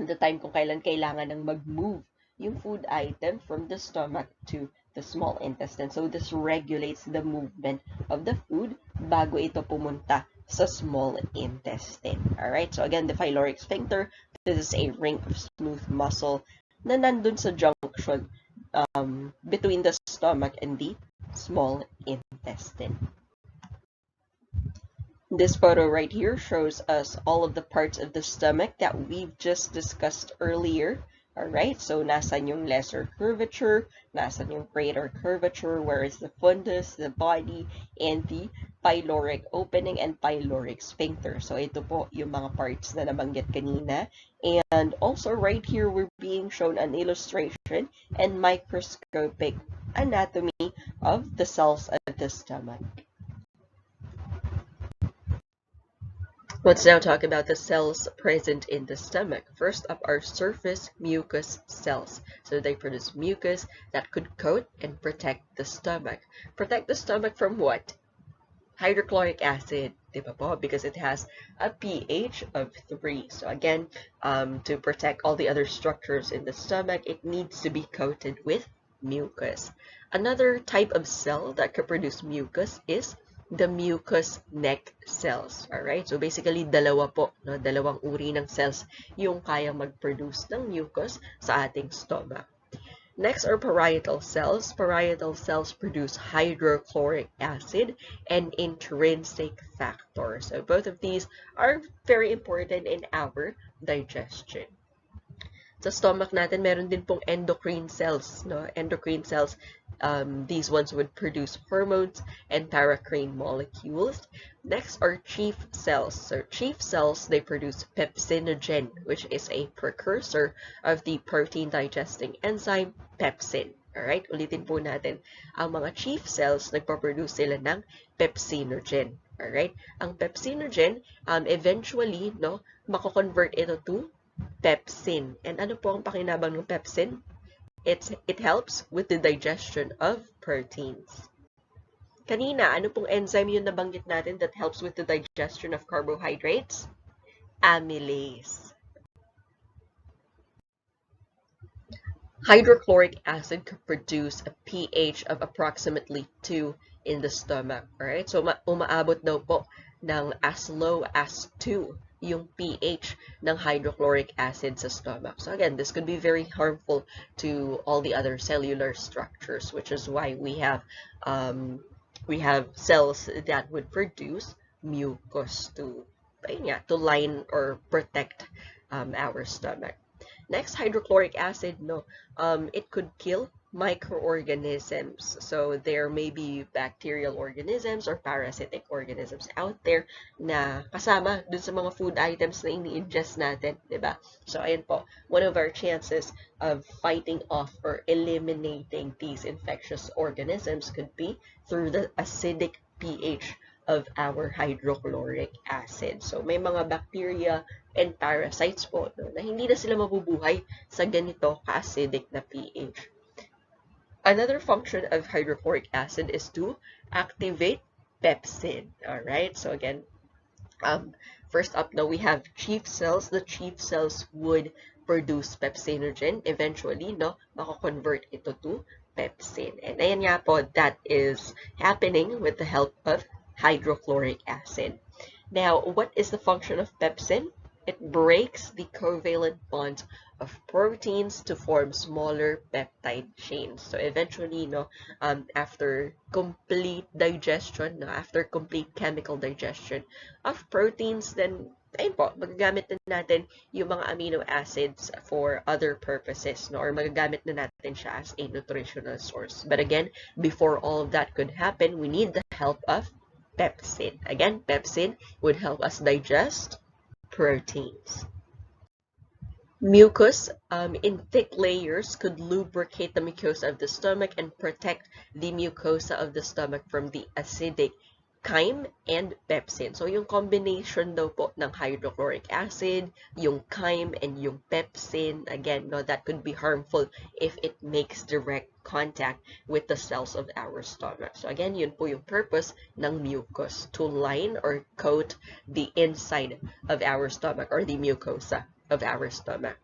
the time kung kailan kailangan ng mag-move yung food item from the stomach to the small intestine. So this regulates the movement of the food bago ito pumunta sa small intestine. Alright? So again, the pyloric sphincter, this is a ring of smooth muscle na nandun sa junction between the stomach and the small intestine. This photo right here shows us all of the parts of the stomach that we've just discussed earlier. Alright, so nasan yung lesser curvature, nasan yung greater curvature, where is the fundus, the body, and the pyloric opening and pyloric sphincter. So ito po yung mga parts na nabanggit kanina. And also right here, we're being shown an illustration and microscopic anatomy of the cells of the stomach. Let's now talk about the cells present in the stomach. First up are surface mucus cells. So they produce mucus that could coat and protect the stomach. Protect the stomach from what? Hydrochloric acid, diba po? Because it has a pH of 3. So again, to protect all the other structures in the stomach, it needs to be coated with mucus. Another type of cell that could produce mucus is the mucous neck cells. Alright? So basically, dalawa po, no? Dalawang uri ng cells yung kayang mag-produce ng mucus sa ating stomach. Next are parietal cells. Parietal cells produce hydrochloric acid and intrinsic factor. So both of these are very important in our digestion. Sa stomach natin, meron din pong endocrine cells. No? Endocrine cells, these ones would produce hormones and paracrine molecules. Next are chief cells. So chief cells, they produce pepsinogen, which is a precursor of the protein digesting enzyme pepsin. Alright, ulitin po natin. Ang mga chief cells, nagpaproduce sila ng pepsinogen. Alright, ang pepsinogen, eventually, no, mako-convert ito to pepsin. And ano po ang pakinabang ng pepsin? It helps with the digestion of proteins. Kanina, ano pong enzyme yung nabanggit natin that helps with the digestion of carbohydrates? Amylase. Hydrochloric acid could produce a pH of approximately 2 in the stomach. Alright? So, umaabot daw po ng as low as 2 yung pH ng hydrochloric acid sa stomach. So again, this could be very harmful to all the other cellular structures, which is why we have cells that would produce mucus to line or protect our stomach. Next, hydrochloric acid, no, it could kill microorganisms. So there may be bacterial organisms or parasitic organisms out there na kasama dun sa mga food items na ini-ingest natin, di ba? So ayun po, one of our chances of fighting off or eliminating these infectious organisms could be through the acidic pH of our hydrochloric acid. So may mga bacteria and parasites po no, na hindi na sila mabubuhay sa ganito ka-acidic na pH. Another function of hydrochloric acid is to activate pepsin. Alright, so again, first up now we have chief cells. The chief cells would produce pepsinogen. Eventually, no, mako-convert ito to pepsin. And ayan nga po, that is happening with the help of hydrochloric acid. Now, what is the function of pepsin? It breaks the covalent bonds of proteins to form smaller peptide chains. So eventually, no, after complete digestion, no, after complete chemical digestion of proteins, then ayun po, magagamit na natin yung mga amino acids for other purposes, no, or magagamit na natin siya as a nutritional source. But again, before all of that could happen, we need the help of pepsin. Again, pepsin would help us digest proteins. Mucus in thick layers could lubricate the mucosa of the stomach and protect the mucosa of the stomach from the acidic chyme and pepsin. So yung combination daw po ng hydrochloric acid, yung chyme, and yung pepsin, again, no, that could be harmful if it makes direct contact with the cells of our stomach. So again, yun po yung purpose ng mucus, to line or coat the inside of our stomach or the mucosa of our stomach.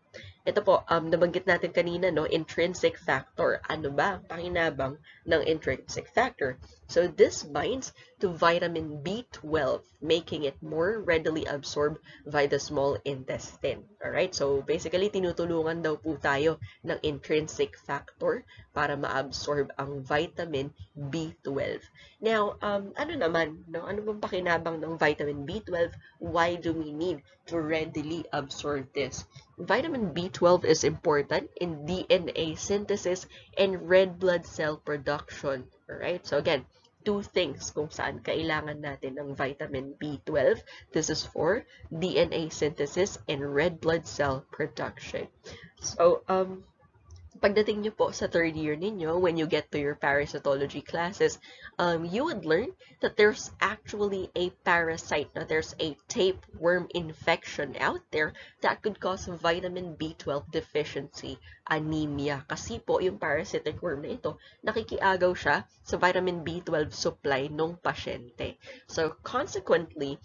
Ito po, nabanggit natin kanina, no, intrinsic factor. Ano ba ang pakinabang ng intrinsic factor? So this binds to vitamin B12, making it more readily absorbed by the small intestine. Alright, so basically, tinutulungan daw po tayo ng intrinsic factor para ma-absorb ang vitamin B12. Now, ano naman, no? Ano bang pakinabang ng vitamin B12? Why do we need to readily absorb this? Vitamin B12 is important in DNA synthesis and red blood cell production. Alright, so again, two things kung saan kailangan natin ng vitamin B12. This is for DNA synthesis and red blood cell production. So, pagdating nyo po sa third year ninyo, when you get to your parasitology classes, you would learn that there's actually a parasite, na there's a tapeworm infection out there that could cause vitamin B12 deficiency, anemia. Kasi po, yung parasitic worm na ito, nakikiagaw siya sa vitamin B12 supply ng pasyente. So, consequently,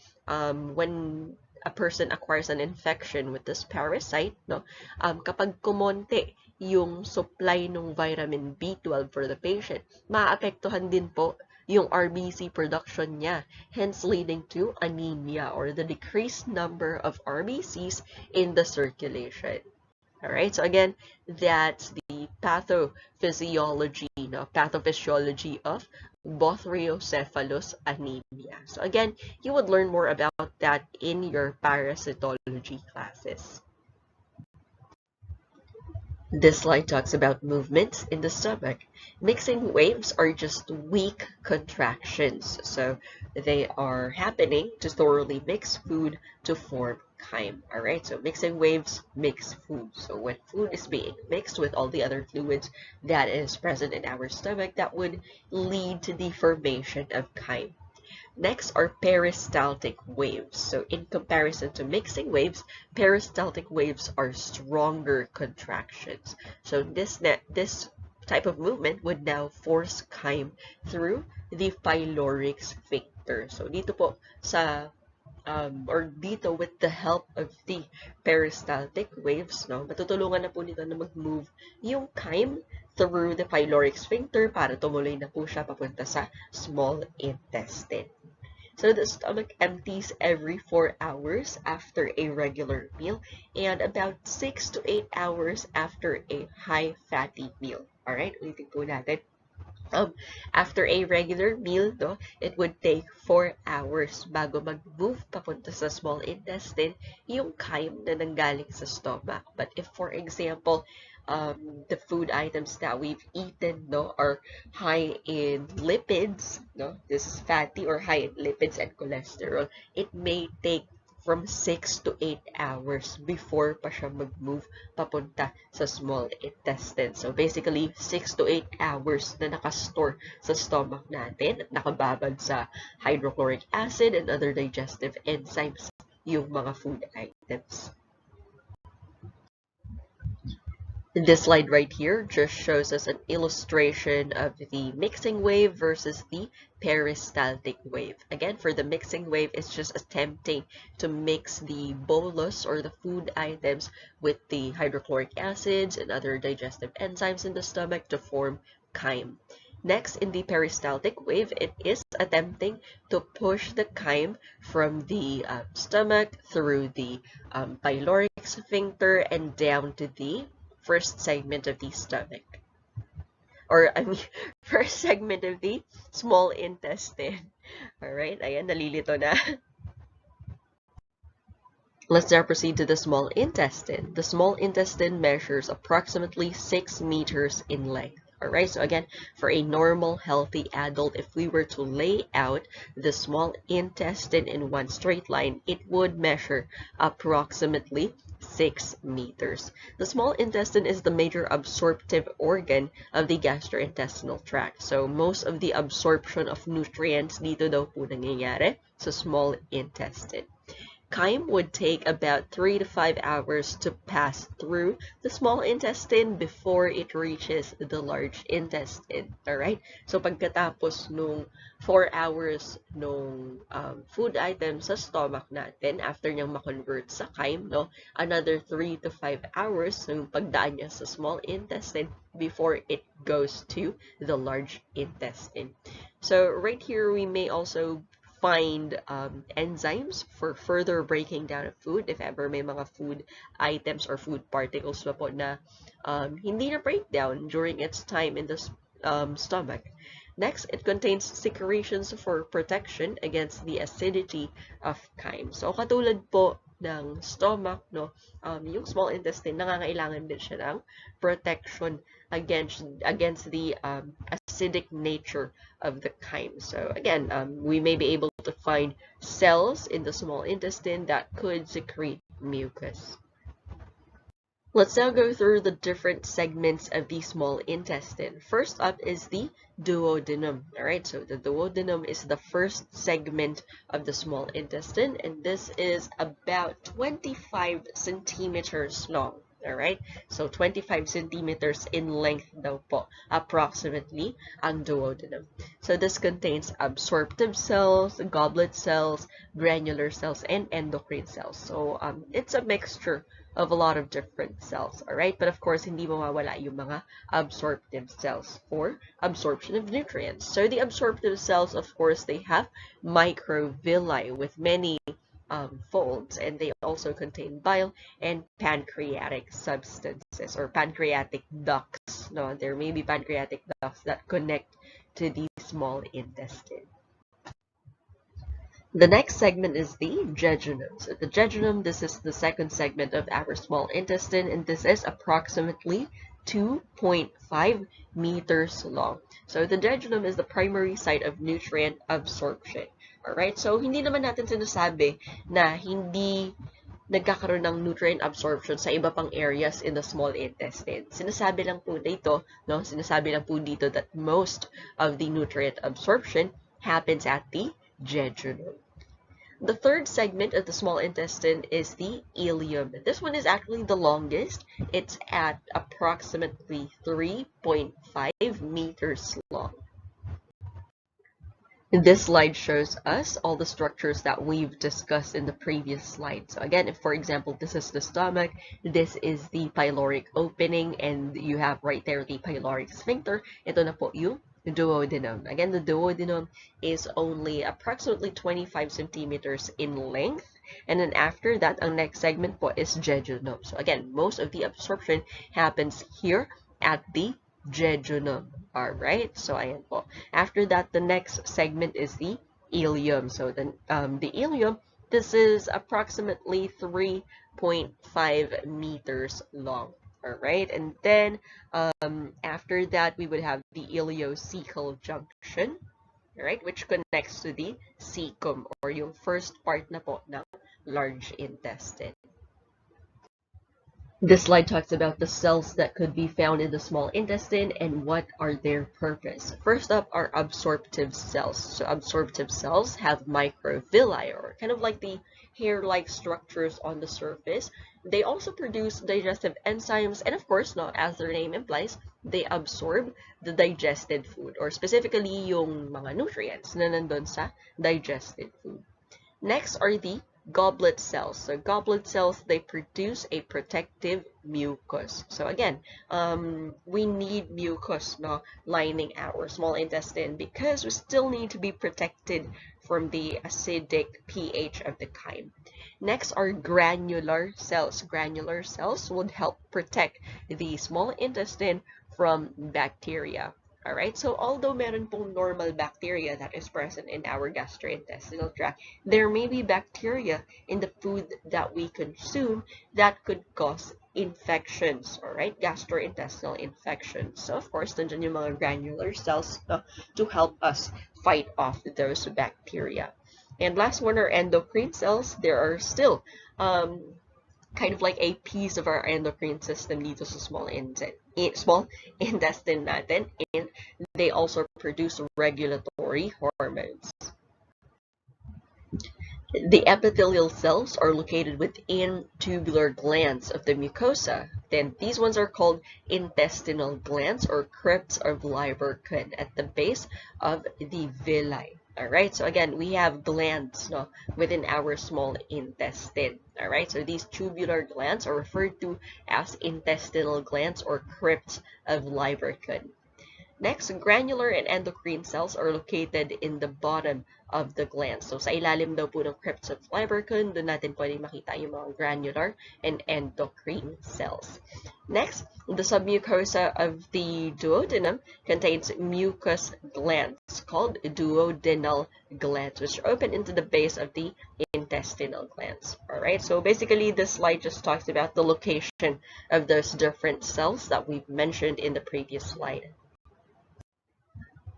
when a person acquires an infection with this parasite, no, kapag kumonte yung supply ng vitamin B12 for the patient, maapektuhan din po yung RBC production niya, hence leading to anemia or the decreased number of RBCs in the circulation. Alright, so again, that's the pathophysiology, no, pathophysiology of Bothriocephalus anemia. So again, you would learn more about that in your parasitology classes. This slide talks about movements in the stomach. Mixing waves are just weak contractions, so they are happening to thoroughly mix food to form chyme. Alright, so mixing waves mix food. So when food is being mixed with all the other fluids that is present in our stomach, that would lead to the formation of chyme. Next are peristaltic waves. So in comparison to mixing waves, peristaltic waves are stronger contractions. So this type of movement would now force chyme through the pyloric sphincter. So dito po sa or dito with the help of the peristaltic waves, no, matutulungan na po nito na mag-move yung chyme through the pyloric sphincter para tumuloy na po siya papunta sa small intestine. So the stomach empties every 4 hours after a regular meal and about 6 to 8 hours after a high fatty meal. Alright, ulitin po natin. After a regular meal, no, it would take 4 hours bago mag-move papunta sa small intestine yung chyme na nanggaling sa stomach. But if, for example, the food items that we've eaten, no, are high in lipids, no, this is fatty or high in lipids and cholesterol, it may take from 6 to 8 hours before pa siya mag-move papunta sa small intestine. So basically, 6 to 8 hours na nakastore sa stomach natin at nakababad sa hydrochloric acid and other digestive enzymes yung mga food items. This slide right here just shows us an illustration of the mixing wave versus the peristaltic wave. Again, for the mixing wave, it's just attempting to mix the bolus or the food items with the hydrochloric acids and other digestive enzymes in the stomach to form chyme. Next, in the peristaltic wave, it is attempting to push the chyme from the stomach through the pyloric sphincter and down to the first segment of the stomach, or I mean, first segment of the small intestine. All right, ayan, nalilito na. Let's now proceed to the small intestine. The small intestine measures approximately 6 meters in length. Alright, so again, for a normal, healthy adult, if we were to lay out the small intestine in one straight line, it would measure approximately 6 meters. The small intestine is the major absorptive organ of the gastrointestinal tract. So most of the absorption of nutrients dito daw po nangyayari sa small intestine. Chyme would take about 3 to 5 hours to pass through the small intestine before it reaches the large intestine. Alright? So pagkatapos nung 4 hours nung food item sa stomach natin, after niyang ma-convert sa chyme, no, another 3 to 5 hours yung pagdaan niya sa small intestine before it goes to the large intestine. So right here, we may also find enzymes for further breaking down of food if ever may mga food items or food particles pa po na hindi na breakdown during its time in the stomach. Next, it contains secretions for protection against the acidity of chyme. So katulad po ng stomach, no, yung small intestine, nangangailangan din siya ng protection against the acidic nature of the chyme. So again, we may be able to find cells in the small intestine that could secrete mucus. Let's now go through the different segments of the small intestine. First up is the duodenum. Alright, so the duodenum is the first segment of the small intestine, and this is about 25 centimeters long. Alright, so 25 centimeters in length daw po, approximately, ang duodenum. So this contains absorptive cells, goblet cells, granular cells, and endocrine cells. So it's a mixture of a lot of different cells, alright? But of course, hindi mawawala yung mga absorptive cells for absorption of nutrients. So the absorptive cells, of course, they have microvilli with many folds, and they also contain bile and pancreatic substances or pancreatic ducts. No, there may be pancreatic ducts that connect to the small intestine. The next segment is the jejunum. So the jejunum, this is the second segment of our small intestine, and this is approximately 2.5 meters long. So the jejunum is the primary site of nutrient absorption. Alright, so hindi naman natin sinasabi na hindi nagkakaroon ng nutrient absorption sa iba pang areas in the small intestine. Sinasabi lang po dito, no? Sinasabi lang po dito that most of the nutrient absorption happens at the jejunum. The third segment of the small intestine is the ileum. This one is actually the longest. It's at approximately 3.5 meters long. This slide shows us all the structures that we've discussed in the previous slide. So again, if for example, this is the stomach, this is the pyloric opening, and you have right there the pyloric sphincter. Ito na po yung duodenum. Again, the duodenum is only approximately 25 centimeters in length. And then after that, ang next segment po is jejunum. So again, most of the absorption happens here at the jejunum. Alright, so ayan po. After that, the next segment is the ileum. So the ileum, this is approximately 3.5 meters long. Alright, and then after that, we would have the ileocecal junction, alright, which connects to the cecum, or yung first part na po ng large intestine. This slide talks about the cells that could be found in the small intestine and what are their purpose. First up are absorptive cells. So absorptive cells have microvilli, or kind of like the hair-like structures on the surface. They also produce digestive enzymes, and of course, no, as their name implies, they absorb the digested food, or specifically yung mga nutrients na nandun sa digested food. Next are the goblet cells. So goblet cells, they produce a protective mucus. So again, we need mucus, no, lining our small intestine, because we still need to be protected from the acidic pH of the chyme. Next are granular cells. Granular cells would help protect the small intestine from bacteria. Alright, so although meron pong normal bacteria that is present in our gastrointestinal tract, there may be bacteria in the food that we consume that could cause infections, alright, gastrointestinal infections. So of course, nandiyan yung mga granular cells to help us fight off those bacteria. And last one are endocrine cells. There are still kind of like a piece of our endocrine system dito sa small intestine natin, and they also produce regulatory hormones. The epithelial cells are located within tubular glands of the mucosa. Then these ones are called intestinal glands, or crypts of Lieberkühn, at the base of the villi. Alright, so again, we have glands, no, within our small intestine. Alright, so these tubular glands are referred to as intestinal glands, or crypts of Lieberkühn. Next, granular and endocrine cells are located in the bottom of the glands. So sa ilalim daw po ng crypts of Lieberkühn, doon natin pwede makita yung mga granular and endocrine cells. Next, the submucosa of the duodenum contains mucus glands called duodenal glands, which open into the base of the intestinal glands. Alright, so basically this slide just talks about the location of those different cells that we've mentioned in the previous slide.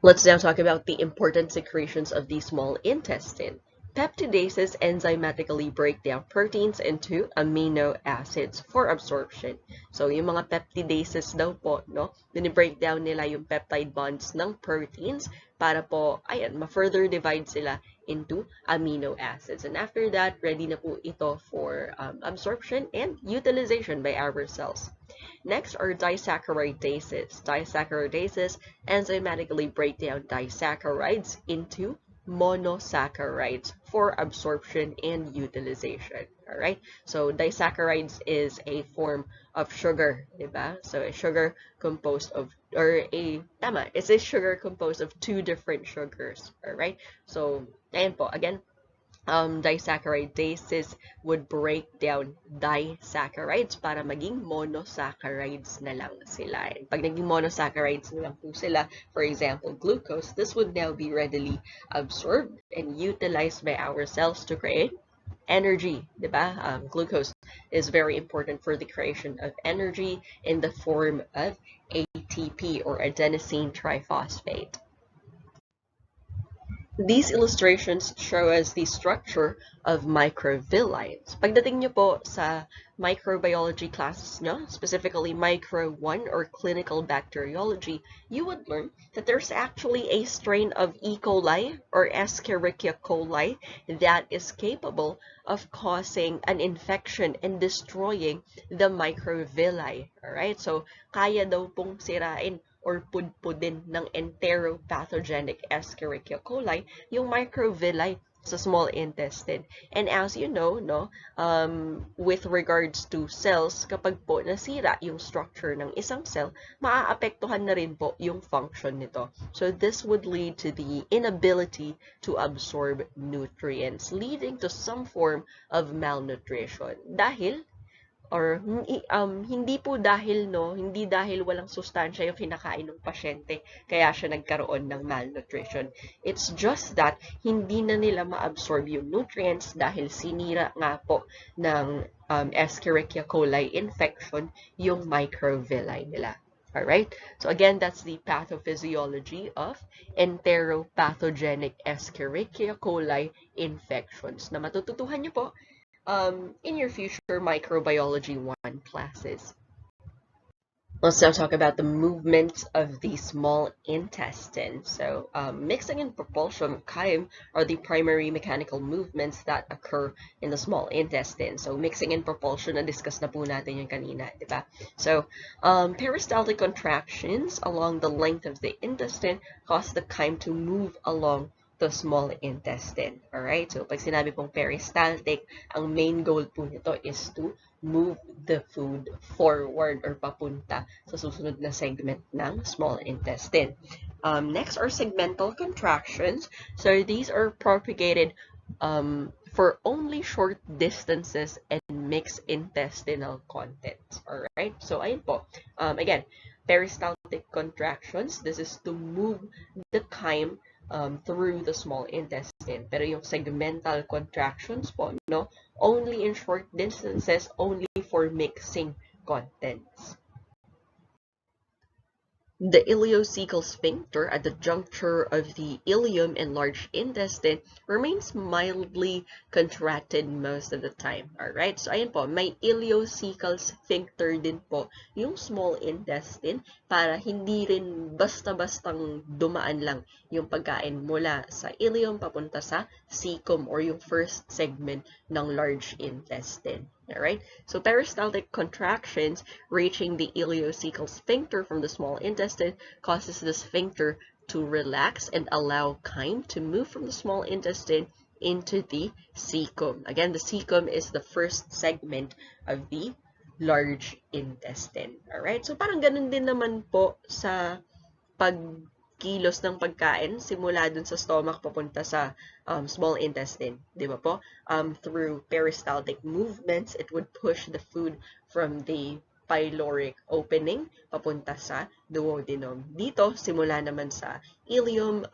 Let's now talk about the important secretions of the small intestine. Peptidases enzymatically break down proteins into amino acids for absorption. So, yung mga peptidases daw po, no, dinibreak down nila yung peptide bonds ng proteins para po, ayan, ma-further divide sila into amino acids. And after that, ready na po ito for absorption and utilization by our cells. Next are disaccharidases. Disaccharidases enzymatically break down disaccharides into monosaccharides for absorption and utilization. Alright? So disaccharides is a form of sugar, diba? So a sugar composed of, it's a sugar composed of two different sugars. Alright? So, ayan po, again, disaccharidases would break down disaccharides para maging monosaccharides na lang sila. And pag naging monosaccharides na lang po sila, for example, glucose, this would now be readily absorbed and utilized by our cells to create energy, diba? Glucose is very important for the creation of energy in the form of ATP, or adenosine triphosphate. These illustrations show us the structure of microvilli. Pagdating nyo po sa microbiology classes nyo, specifically Micro 1 or Clinical Bacteriology, you would learn that there's actually a strain of E. coli or Escherichia coli that is capable of causing an infection and destroying the microvilli. Alright, so kaya daw pong sirain or pudpudin ng enteropathogenic Escherichia coli, yung microvilli sa small intestine. And as you know, no, with regards to cells, kapag po nasira yung structure ng isang cell, maaapektuhan na rin po yung function nito. So this would lead to the inability to absorb nutrients, leading to some form of malnutrition. Dahil hindi po dahil hindi dahil walang sustansya yung kinakain ng pasyente kaya siya nagkaroon ng malnutrition. It's just that hindi na nila ma-absorb yung nutrients dahil sinira nga po ng Escherichia coli infection yung microvilli nila. Alright? So again, that's the pathophysiology of enteropathogenic Escherichia coli infections na matututuhan niyo po in your future microbiology 1 classes. Let's now talk about the movement of the small intestine. So mixing and propulsion of chyme are the primary mechanical movements that occur in the small intestine. So mixing and propulsion, na-discuss na po natin yung kanina, di ba? So peristaltic contractions along the length of the intestine cause the chyme to move along the small intestine. Alright? So pag sinabi pong peristaltic, ang main goal po nito is to move the food forward or papunta sa susunod na segment ng small intestine. Next are segmental contractions. So these are propagated for only short distances and mixed intestinal contents. Alright? So ayun po. Again, peristaltic contractions, this is to move the chyme through the small intestine. Pero yung segmental contractions po, no, only in short distances, only for mixing contents. The ileocecal sphincter at the juncture of the ileum and large intestine remains mildly contracted most of the time. Alright? So, ayan po, may ileocecal sphincter din po yung small intestine para hindi rin basta-bastang dumaan lang yung pagkain mula sa ileum papunta sa cecum or yung first segment ng large intestine. Alright, so peristaltic contractions reaching the ileocecal sphincter from the small intestine causes the sphincter to relax and allow chyme to move from the small intestine into the cecum. Again, the cecum is the first segment of the large intestine. Alright, so parang ganun din naman po sa pagkilos ng pagkain simula dun sa stomach papunta sa small intestine, di ba po? Through peristaltic movements, it would push the food from the pyloric opening papunta sa duodenum. Dito, simula naman sa ileum,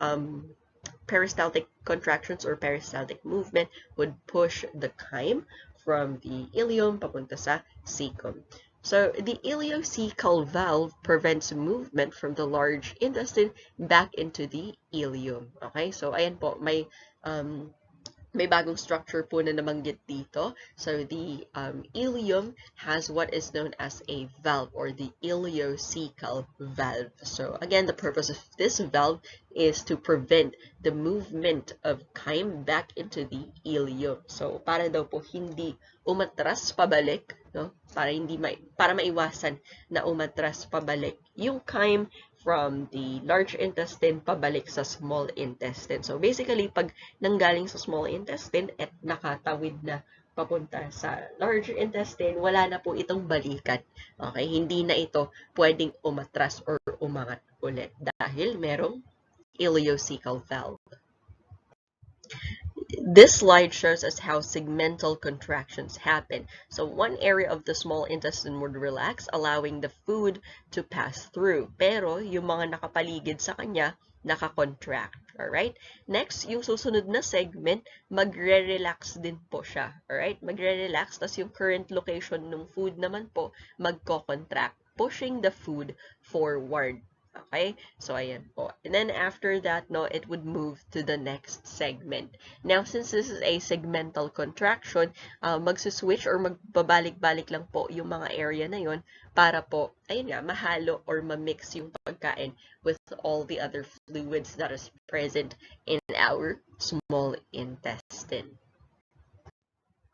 peristaltic contractions or peristaltic movement would push the chyme from the ileum papunta sa cecum. So, the ileocecal valve prevents movement from the large intestine back into the ileum. Okay? So, ayan po, may bagong structure po na nabanggit dito. So, the ileum has what is known as a valve or the ileocecal valve. So, again, the purpose of this valve is to prevent the movement of chyme back into the ileum. So, para daw po hindi umatras pabalik, no? Para maiwasan na umatras pabalik yung chyme from the large intestine pabalik sa small intestine. So basically, pag nanggaling sa small intestine at nakatawid na papunta sa large intestine, wala na po itong balikan. Okay? Hindi na ito pwedeng umatras or umangat ulit dahil merong ileocecal valve. This slide shows us how segmental contractions happen. So one area of the small intestine would relax, allowing the food to pass through. Pero yung mga nakapaligid sa kanya, nakakontract. Alright? Next, yung susunod na segment, magre-relax din po siya. Alright? Magre-relax, tas yung current location ng food naman po, magko-contract, pushing the food forward. Okay? So, ayan po. And then, after that, no, it would move to the next segment. Now, since this is a segmental contraction, magsuswitch or magbabalik-balik lang po yung mga area na yon para po, ayun nga, mahalo or mamix yung pagkain with all the other fluids that is present in our small intestine.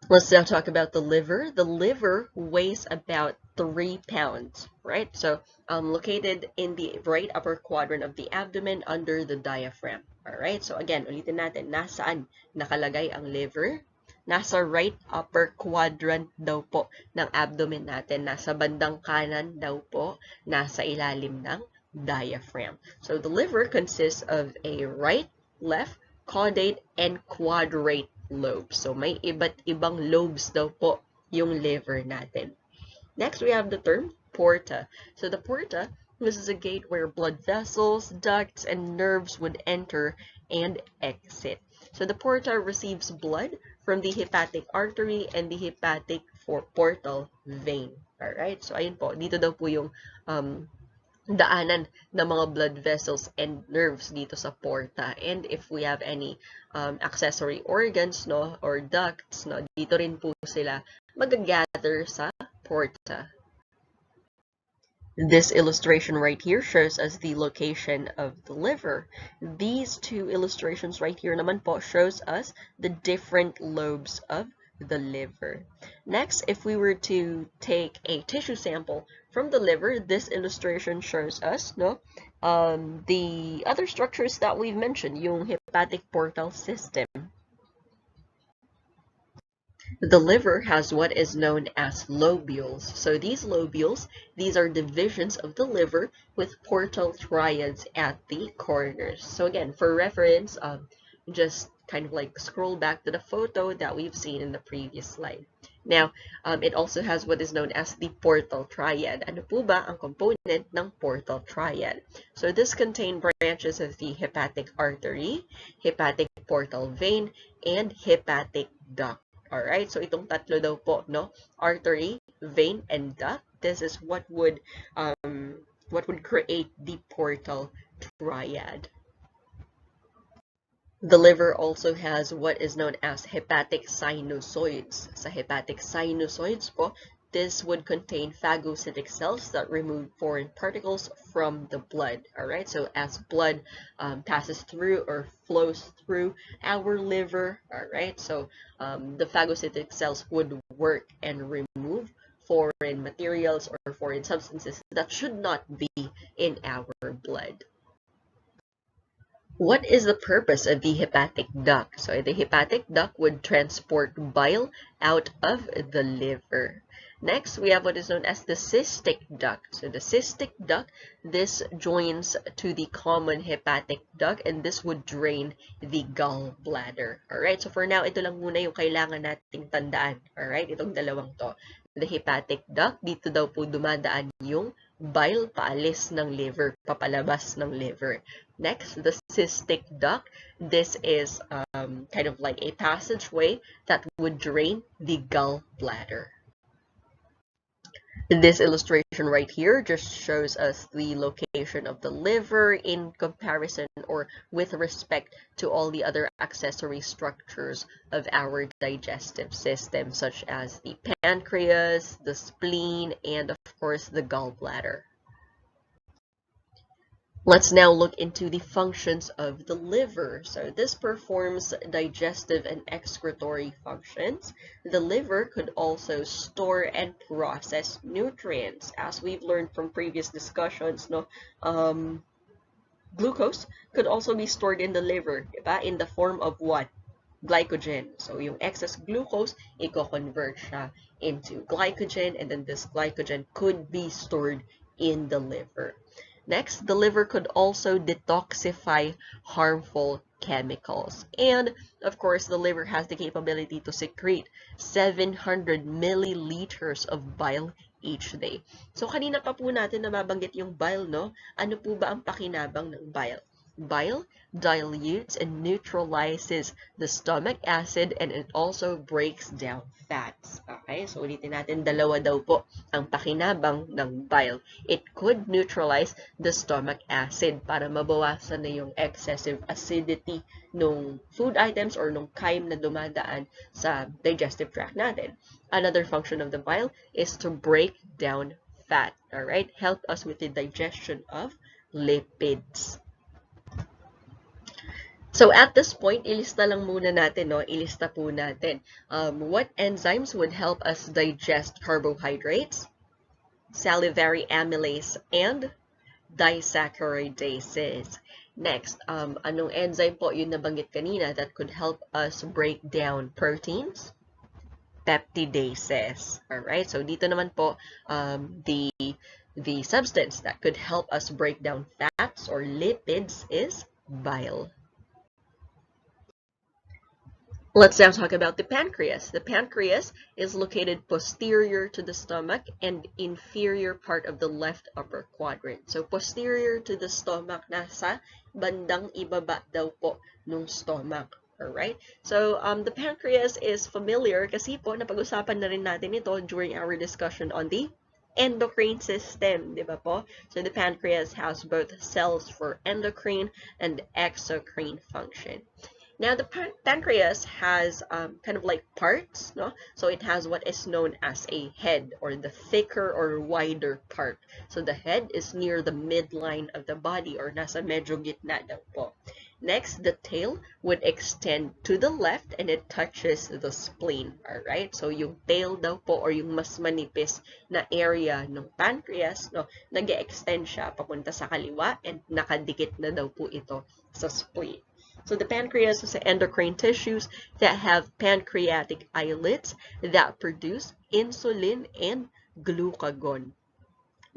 Let's now talk about the liver. The liver weighs about 3 pounds, right? So located in the right upper quadrant of the abdomen under the diaphragm. All right? So again, ulitin natin, nasaan nakalagay ang liver? Nasa right upper quadrant daw po ng abdomen natin. Nasa bandang kanan daw po, nasa ilalim ng diaphragm. So the liver consists of a right, left, caudate, and quadrate lobes. So may iba't ibang lobes daw po yung liver natin. Next, we have the term porta. So the porta, this is a gate where blood vessels, ducts, and nerves would enter and exit. So the porta receives blood from the hepatic artery and the hepatic portal vein. Alright? So ayun po, dito daw po yung daanan ng mga blood vessels and nerves dito sa porta. And if we have any accessory organs, no, or ducts, no, dito rin po sila mag-gather sa porta. This illustration right here shows us the location of the liver. These two illustrations right here naman po shows us the different lobes of the liver. Next, if we were to take a tissue sample from the liver, this illustration shows us the other structures that we've mentioned, yung hepatic portal system. The liver has what is known as lobules. So these lobules, these are divisions of the liver with portal triads at the corners. So again, for reference, just kind of like scroll back to the photo that we've seen in the previous slide. Now, it also has what is known as the portal triad. Ano po ba ang component ng portal triad? So this contains branches of the hepatic artery, hepatic portal vein, and hepatic duct. Alright, so itong tatlo daw po, no? Artery, vein, and duct. This is what would create the portal triad. The liver also has what is known as hepatic sinusoids. Sa hepatic sinusoids po, this would contain phagocytic cells that remove foreign particles from the blood. Alright, so as blood passes through or flows through our liver, alright, so the phagocytic cells would work and remove foreign materials or foreign substances that should not be in our blood. What is the purpose of the hepatic duct? So the hepatic duct would transport bile out of the liver. Next, we have what is known as the cystic duct. So the cystic duct, this joins to the common hepatic duct and this would drain the gallbladder. Alright, so for now, ito lang muna yung kailangan nating tandaan. Alright, itong dalawang to. The hepatic duct, dito daw po dumadaan yung bile paalis ng liver, papalabas ng liver. Next, the cystic duct. This is kind of like a passageway that would drain the gallbladder. This illustration right here just shows us the location of the liver in comparison or with respect to all the other accessory structures of our digestive system, such as the pancreas, the spleen, and of course the gallbladder. Let's now look into the functions of the liver. So this performs digestive and excretory functions. The liver could also store and process nutrients. As we've learned from previous discussions, glucose could also be stored in the liver, diba? In the form of what? Glycogen. So yung excess glucose, i-convert siya into glycogen, and then this glycogen could be stored in the liver. Next, the liver could also detoxify harmful chemicals. And, of course, the liver has the capability to secrete 700 milliliters of bile each day. So, kanina pa po natin nababanggit yung bile, no? Ano po ba ang pakinabang ng bile? Bile dilutes and neutralizes the stomach acid and it also breaks down fats. Okay, so ulitin natin, dalawa daw po ang pakinabang ng bile. It could neutralize the stomach acid para mabawasan na yung excessive acidity nung food items or nung kain na dumadaan sa digestive tract natin. Another function of the bile is to break down fat. Alright, help us with the digestion of lipids. So at this point, ilista lang muna natin, no? Ilista po natin. What enzymes would help us digest carbohydrates? Salivary amylase and disaccharidases. Next, anong enzyme po yung nabanggit kanina that could help us break down proteins? Peptidases. Alright, so dito naman po, the substance that could help us break down fats or lipids is bile. Let's now talk about the pancreas. The pancreas is located posterior to the stomach and inferior part of the left upper quadrant. So posterior to the stomach, nasa bandang ibaba daw po nung stomach. Alright? So the pancreas is familiar kasi po napag-usapan na rin natin ito during our discussion on the endocrine system, di ba po? So the pancreas has both cells for endocrine and exocrine function. Now, the pancreas has kind of like parts, no? So it has what is known as a head, or the thicker or wider part. So the head is near the midline of the body, or nasa medyo gitna daw po. Next, the tail would extend to the left and it touches the spleen. Alright? So yung tail daw po, or yung mas manipis na area ng pancreas, no, nag-extend siya papunta sa kaliwa and nakadikit na daw po ito sa spleen. So the pancreas is endocrine tissues that have pancreatic islets that produce insulin and glucagon.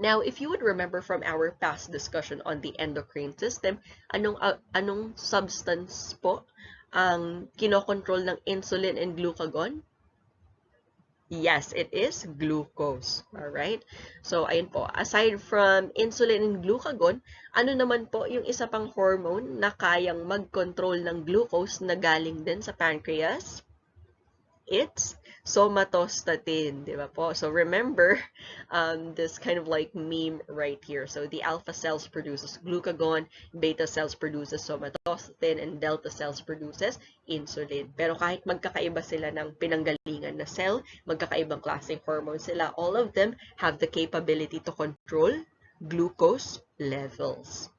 Now, if you would remember from our past discussion on the endocrine system, anong substance po ang kinokontrol ng insulin and glucagon? Yes, it is glucose. Alright? So, ayun po. Aside from insulin and glucagon, ano naman po yung isa pang hormone na kayang mag-control ng glucose na galing din sa pancreas? It's somatostatin, di ba po? So remember this kind of like meme right here. So the alpha cells produces glucagon, beta cells produces somatostatin, and delta cells produces insulin. Pero kahit magkakaiba sila ng pinanggalingan na cell, magkakaibang klaseng hormone sila, all of them have the capability to control glucose levels.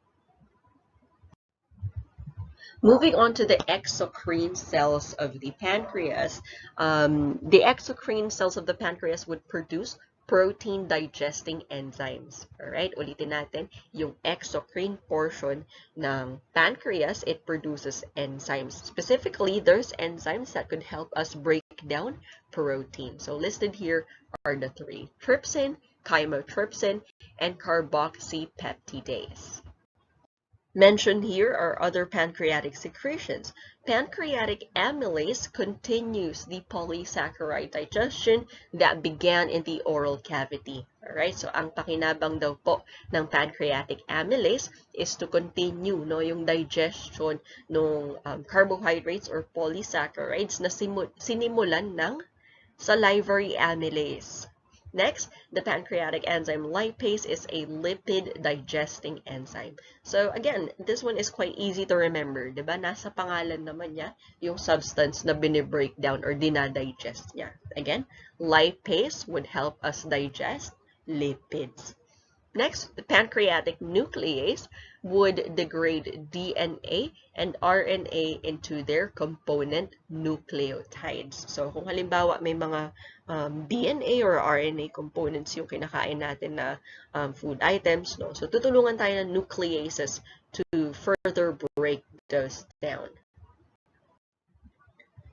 Moving on to the exocrine cells of the pancreas, the exocrine cells of the pancreas would produce protein-digesting enzymes. Alright, ulitin natin, yung exocrine portion ng pancreas, it produces enzymes. Specifically, there's enzymes that could help us break down protein. So listed here are the three: trypsin, chymotrypsin, and carboxypeptidase. Mentioned here are other pancreatic secretions. Pancreatic amylase continues the polysaccharide digestion that began in the oral cavity. Alright, so ang pakinabang daw po ng pancreatic amylase is to continue, no, yung digestion ng carbohydrates or polysaccharides na sinimulan ng salivary amylase. Next, the pancreatic enzyme lipase is a lipid digesting enzyme. So again, this one is quite easy to remember, diba? Nasa pangalan naman niya yung substance na binibreak down or dinadigest niya. Again, lipase would help us digest lipids. Next, the pancreatic nuclease would degrade DNA and RNA into their component nucleotides. So, kung halimbawa may mga DNA or RNA components yung kinakain natin na food items, no? So, tutulungan tayo ng nucleases to further break those down.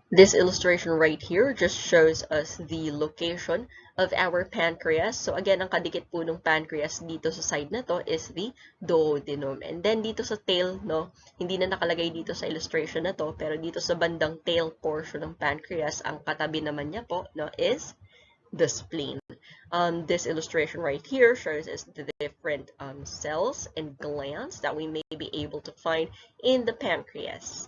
This illustration right here just shows us the location of our pancreas. So again, ang kadikit po ng pancreas dito sa side na to is the duodenum. And then dito sa tail, no, hindi na nakalagay dito sa illustration na to, pero dito sa bandang tail portion ng pancreas, ang katabi naman niya po, no, is the spleen. This illustration right here shows us the different cells and glands that we may be able to find in the pancreas.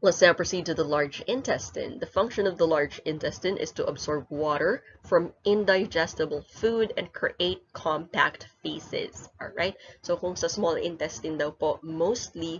Let's now proceed to the large intestine. The function of the large intestine is to absorb water from indigestible food and create compact feces. Alright? So kung sa small intestine daw po, mostly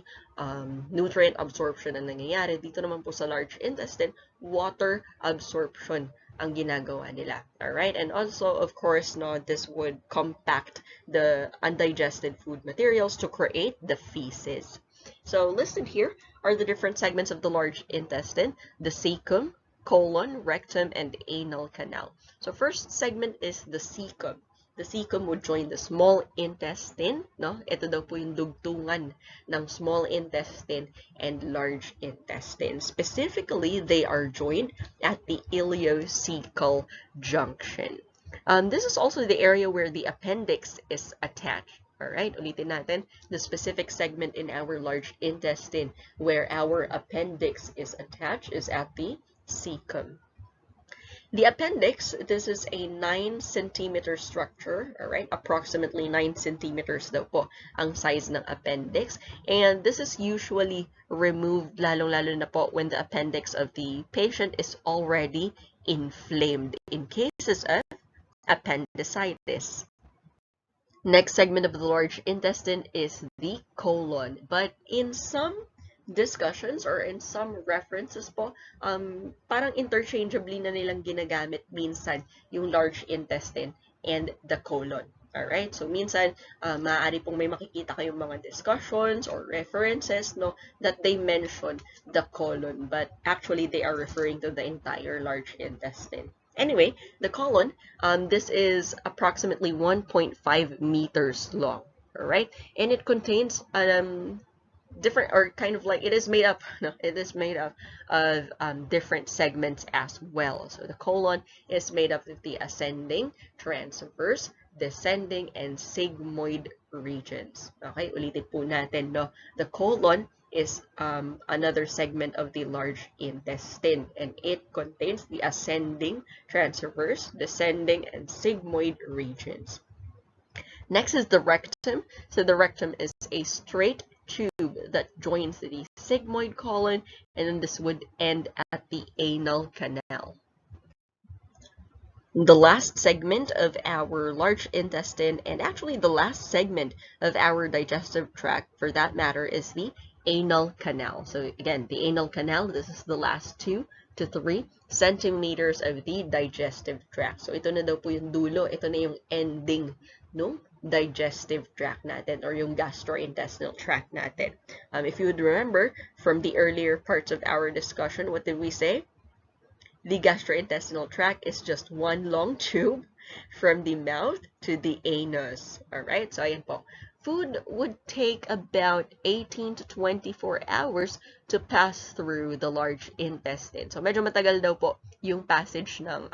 nutrient absorption ang nangyayari. Dito naman po sa large intestine, water absorption ang ginagawa nila. Alright? And also, of course, no, this would compact the undigested food materials to create the feces. So listed here are the different segments of the large intestine: the cecum, colon, rectum, and anal canal. So first segment is the cecum. The cecum would join the small intestine, no? Ito daw po yung dugtungan ng small intestine and large intestine. Specifically, they are joined at the ileocecal junction. This is also the area where the appendix is attached. Alright, ulitin natin, the specific segment in our large intestine where our appendix is attached is at the cecum. The appendix, this is a 9 centimeter structure, alright, approximately 9 centimeters daw po ang size ng appendix. And this is usually removed lalong-lalo na po when the appendix of the patient is already inflamed in cases of appendicitis. Next segment of the large intestine is the colon. But in some discussions or in some references po, parang interchangeably na nilang ginagamit minsan yung large intestine and the colon. Alright? So, minsan, maaari pong may makikita kayong mga discussions or references, no, that they mention the colon, but actually they are referring to the entire large intestine. Anyway, the colon, this is approximately 1.5 meters long. Alright? And it contains different, or kind of like, it is made up of different segments as well. So the colon is made up of the ascending, transverse, descending, and sigmoid regions. Okay, ulitin po natin, no? The colon is another segment of the large intestine, and it contains the ascending, transverse, descending, and sigmoid regions. Next is the rectum. So the rectum is a straight tube that joins the sigmoid colon, and then this would end at the anal canal. The last segment of our large intestine, and actually the last segment of our digestive tract for that matter, is the anal canal. So again, the anal canal, this is the last 2 to 3 centimeters of the digestive tract. So ito na daw po yung dulo, ito na yung ending, no, digestive tract natin or yung gastrointestinal tract natin. If you would remember from the earlier parts of our discussion, what did we say? The gastrointestinal tract is just one long tube from the mouth to the anus. Alright, so ayan po. Food would take about 18 to 24 hours to pass through the large intestine. So medyo matagal daw po yung passage ng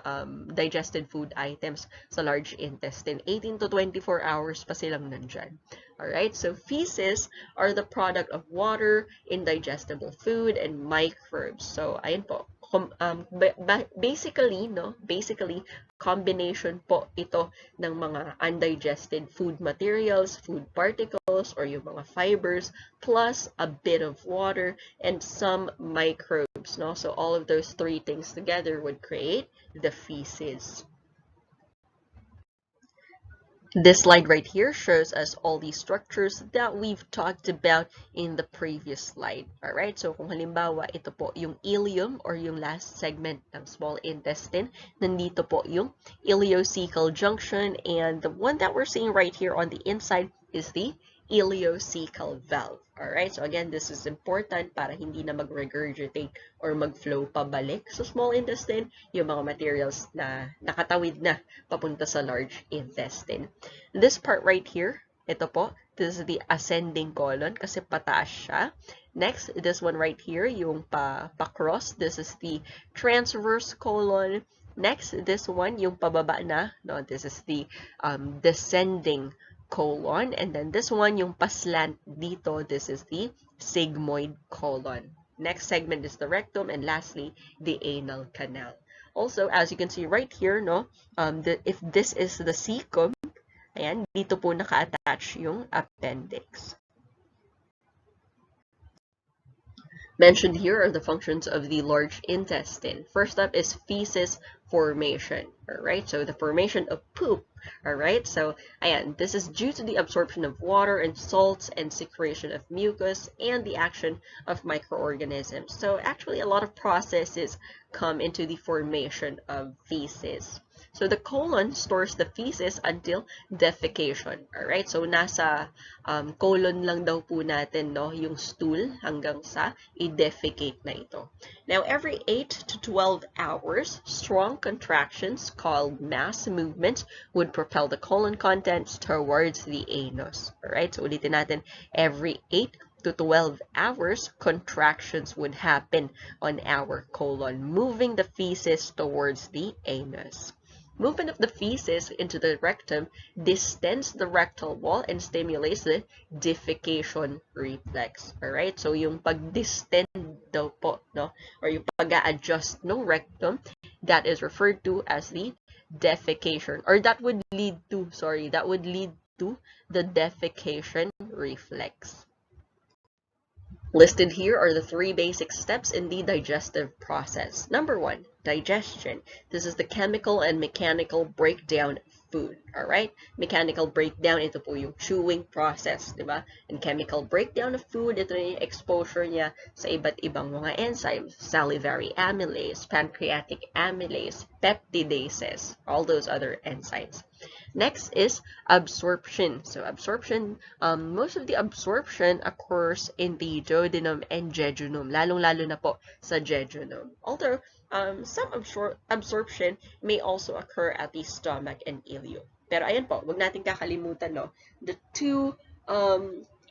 digested food items sa large intestine. 18 to 24 hours pa silang nandyan. Alright, so feces are the product of water, indigestible food, and microbes. So ayan po. Basically, combination po ito ng mga undigested food materials, food particles, or yung mga fibers, plus a bit of water and some microbes, no? So all of those 3 things together would create the feces. This slide right here shows us all these structures that we've talked about in the previous slide. Alright, so kung halimbawa, ito po yung ileum or yung last segment ng small intestine, nandito po yung ileocecal junction, and the one that we're seeing right here on the inside is the ileocecal valve. Alright, so again, this is important para hindi na mag-regurgitate or mag-flow pabalik sa small intestine yung mga materials na nakatawid na papunta sa large intestine. This part right here, ito po, this is the ascending colon kasi pataas siya. Next, this one right here, yung pa-cross, this is the transverse colon. Next, this one, yung pababa na, no, this is the descending colon, and then this one, yung paslant dito, this is the sigmoid colon. Next segment is the rectum, and lastly, the anal canal. Also, as you can see right here, no, if this is the cecum, ayan, dito po naka-attach yung appendix. Mentioned here are the functions of the large intestine. First up is feces formation, all right? So the formation of poop, all right? So ayan, this is due to the absorption of water and salts and secretion of mucus and the action of microorganisms. So actually a lot of processes come into the formation of feces. So the colon stores the feces until defecation. Alright? So nasa colon lang daw po natin, no, yung stool hanggang sa i-defecate na ito. Now, every 8 to 12 hours, strong contractions called mass movements would propel the colon contents towards the anus. Alright? So ulitin natin, every 8 to 12 hours, contractions would happen on our colon, moving the feces towards the anus. Movement of the feces into the rectum distends the rectal wall and stimulates the defecation reflex. Alright? So, yung pag-distend daw po, no? Or yung pag-a-adjust ng rectum, that is referred to as the defecation. Or that would lead to the defecation reflex. Listed here are the 3 basic steps in the digestive process. Number 1, digestion. This is the chemical and mechanical breakdown of food. Alright? Mechanical breakdown, ito po yung chewing process, diba? And chemical breakdown of food, ito yung exposure niya sa iba't ibang mga enzymes. Salivary amylase, pancreatic amylase, peptidases, all those other enzymes. Next is absorption. So absorption, most of the absorption occurs in the duodenum and jejunum, lalong-lalo na po sa jejunum. Although, some absorption may also occur at the stomach and ileum. Pero ayan po, wag natin kakalimutan, no? The two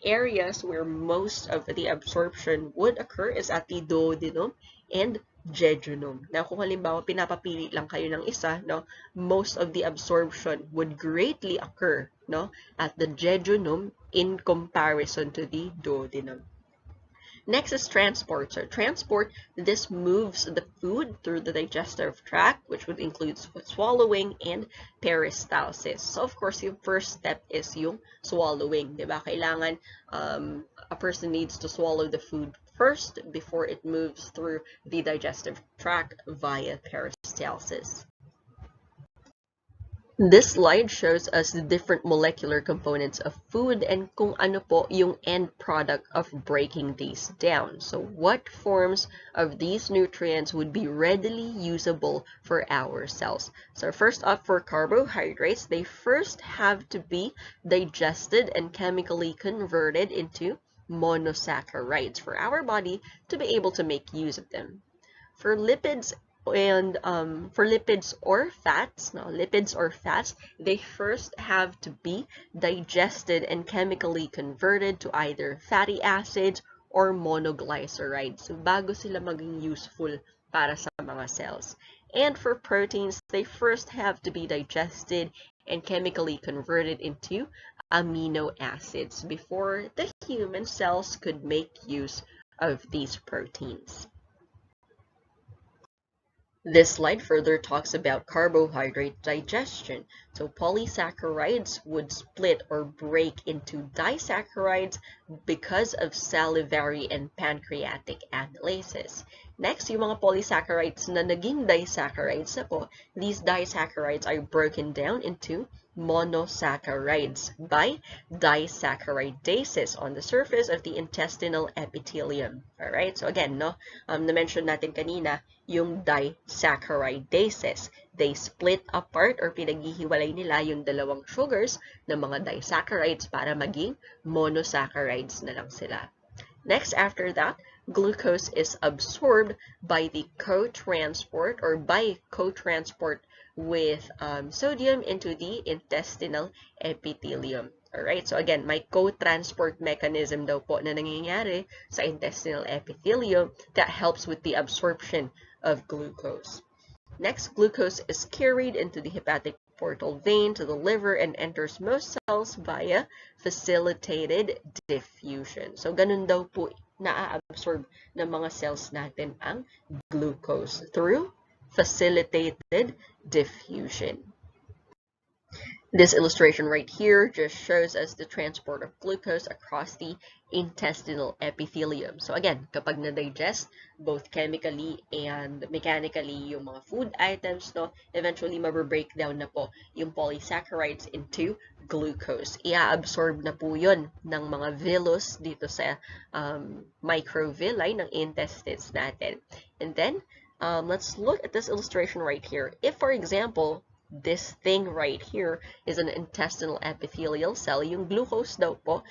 areas where most of the absorption would occur is at the duodenum and jejunum. Now, kung halimbawa pinapapili lang kayo ng isa, no, most of the absorption would greatly occur, no, at the jejunum in comparison to the duodenum. Next is transport. So transport, this moves the food through the digestive tract, which would include swallowing and peristalsis. So of course, yung first step is yung swallowing, diba? Kailangan a person needs to swallow the food first before it moves through the digestive tract via peristalsis. This slide shows us the different molecular components of food and kung ano po yung end product of breaking these down. So what forms of these nutrients would be readily usable for our cells? So first up, for carbohydrates, they first have to be digested and chemically converted into monosaccharides for our body to be able to make use of them. For lipids and for lipids or fats, they first have to be digested and chemically converted to either fatty acids or monoglycerides bago sila maging useful para sa mga cells. And for proteins, they first have to be digested and chemically converted into amino acids before the human cells could make use of these proteins. This slide further talks about carbohydrate digestion. So polysaccharides would split or break into disaccharides because of salivary and pancreatic amylases. Next, yung mga polysaccharides na naging disaccharides na po, these disaccharides are broken down into monosaccharides by disaccharidases on the surface of the intestinal epithelium. Alright, so again, no, na-mention natin kanina, yung disaccharidases. They split apart or pinaghihiwalay nila yung dalawang sugars ng mga disaccharides para maging monosaccharides na lang sila. Next, after that, glucose is absorbed by the co-transport with sodium into the intestinal epithelium. Alright, so again, may co-transport mechanism daw po na nangyayari sa intestinal epithelium that helps with the absorption of glucose. Next, glucose is carried into the hepatic portal vein to the liver and enters most cells via facilitated diffusion. So, ganun daw po na-absorb ng mga cells natin ang glucose through facilitated diffusion. This illustration right here just shows us the transport of glucose across the intestinal epithelium. So again, kapag na-digest, both chemically and mechanically yung mga food items, no, eventually mabibreakdown na po yung polysaccharides into glucose. Ia-absorb na po yun ng mga villus dito sa microvilli ng intestines natin. And then, let's look at this illustration right here. If, for example, this thing right here is an intestinal epithelial cell, yung glucose daw po,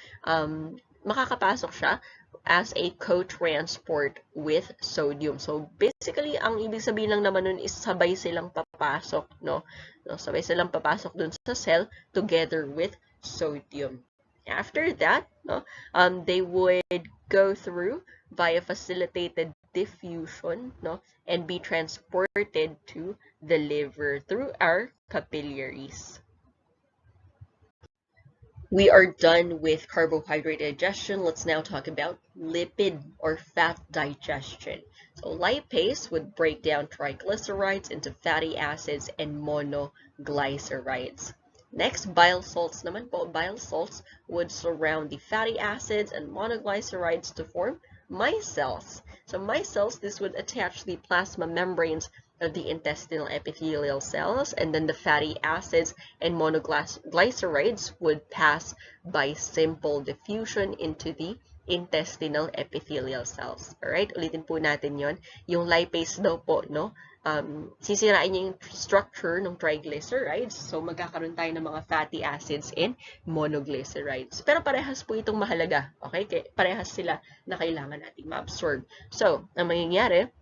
makakapasok siya as a co-transport with sodium. So, basically, ang ibig sabihin lang naman nun is sabay silang papasok, no? Sabay silang papasok dun sa cell together with sodium. After that, no, they would go through via facilitated diffusion, no, and be transported to the liver through our capillaries. We are done with carbohydrate digestion. Let's now talk about lipid or fat digestion. So lipase would break down triglycerides into fatty acids and monoglycerides. Next, bile salts naman po. Bile salts would surround the fatty acids and monoglycerides to form micelles. So micelles, this would attach the plasma membranes of the intestinal epithelial cells, and then the fatty acids and monoglycerides would pass by simple diffusion into the intestinal epithelial cells. Alright, ulitin po natin yon. Yung lipase daw po, no? Sisirain niya yung structure ng triglycerides. So, magkakaroon tayo ng mga fatty acids and monoglycerides. Pero parehas po itong mahalaga. Okay? Parehas sila na kailangan nating ma-absorb. So, ang mangyayari,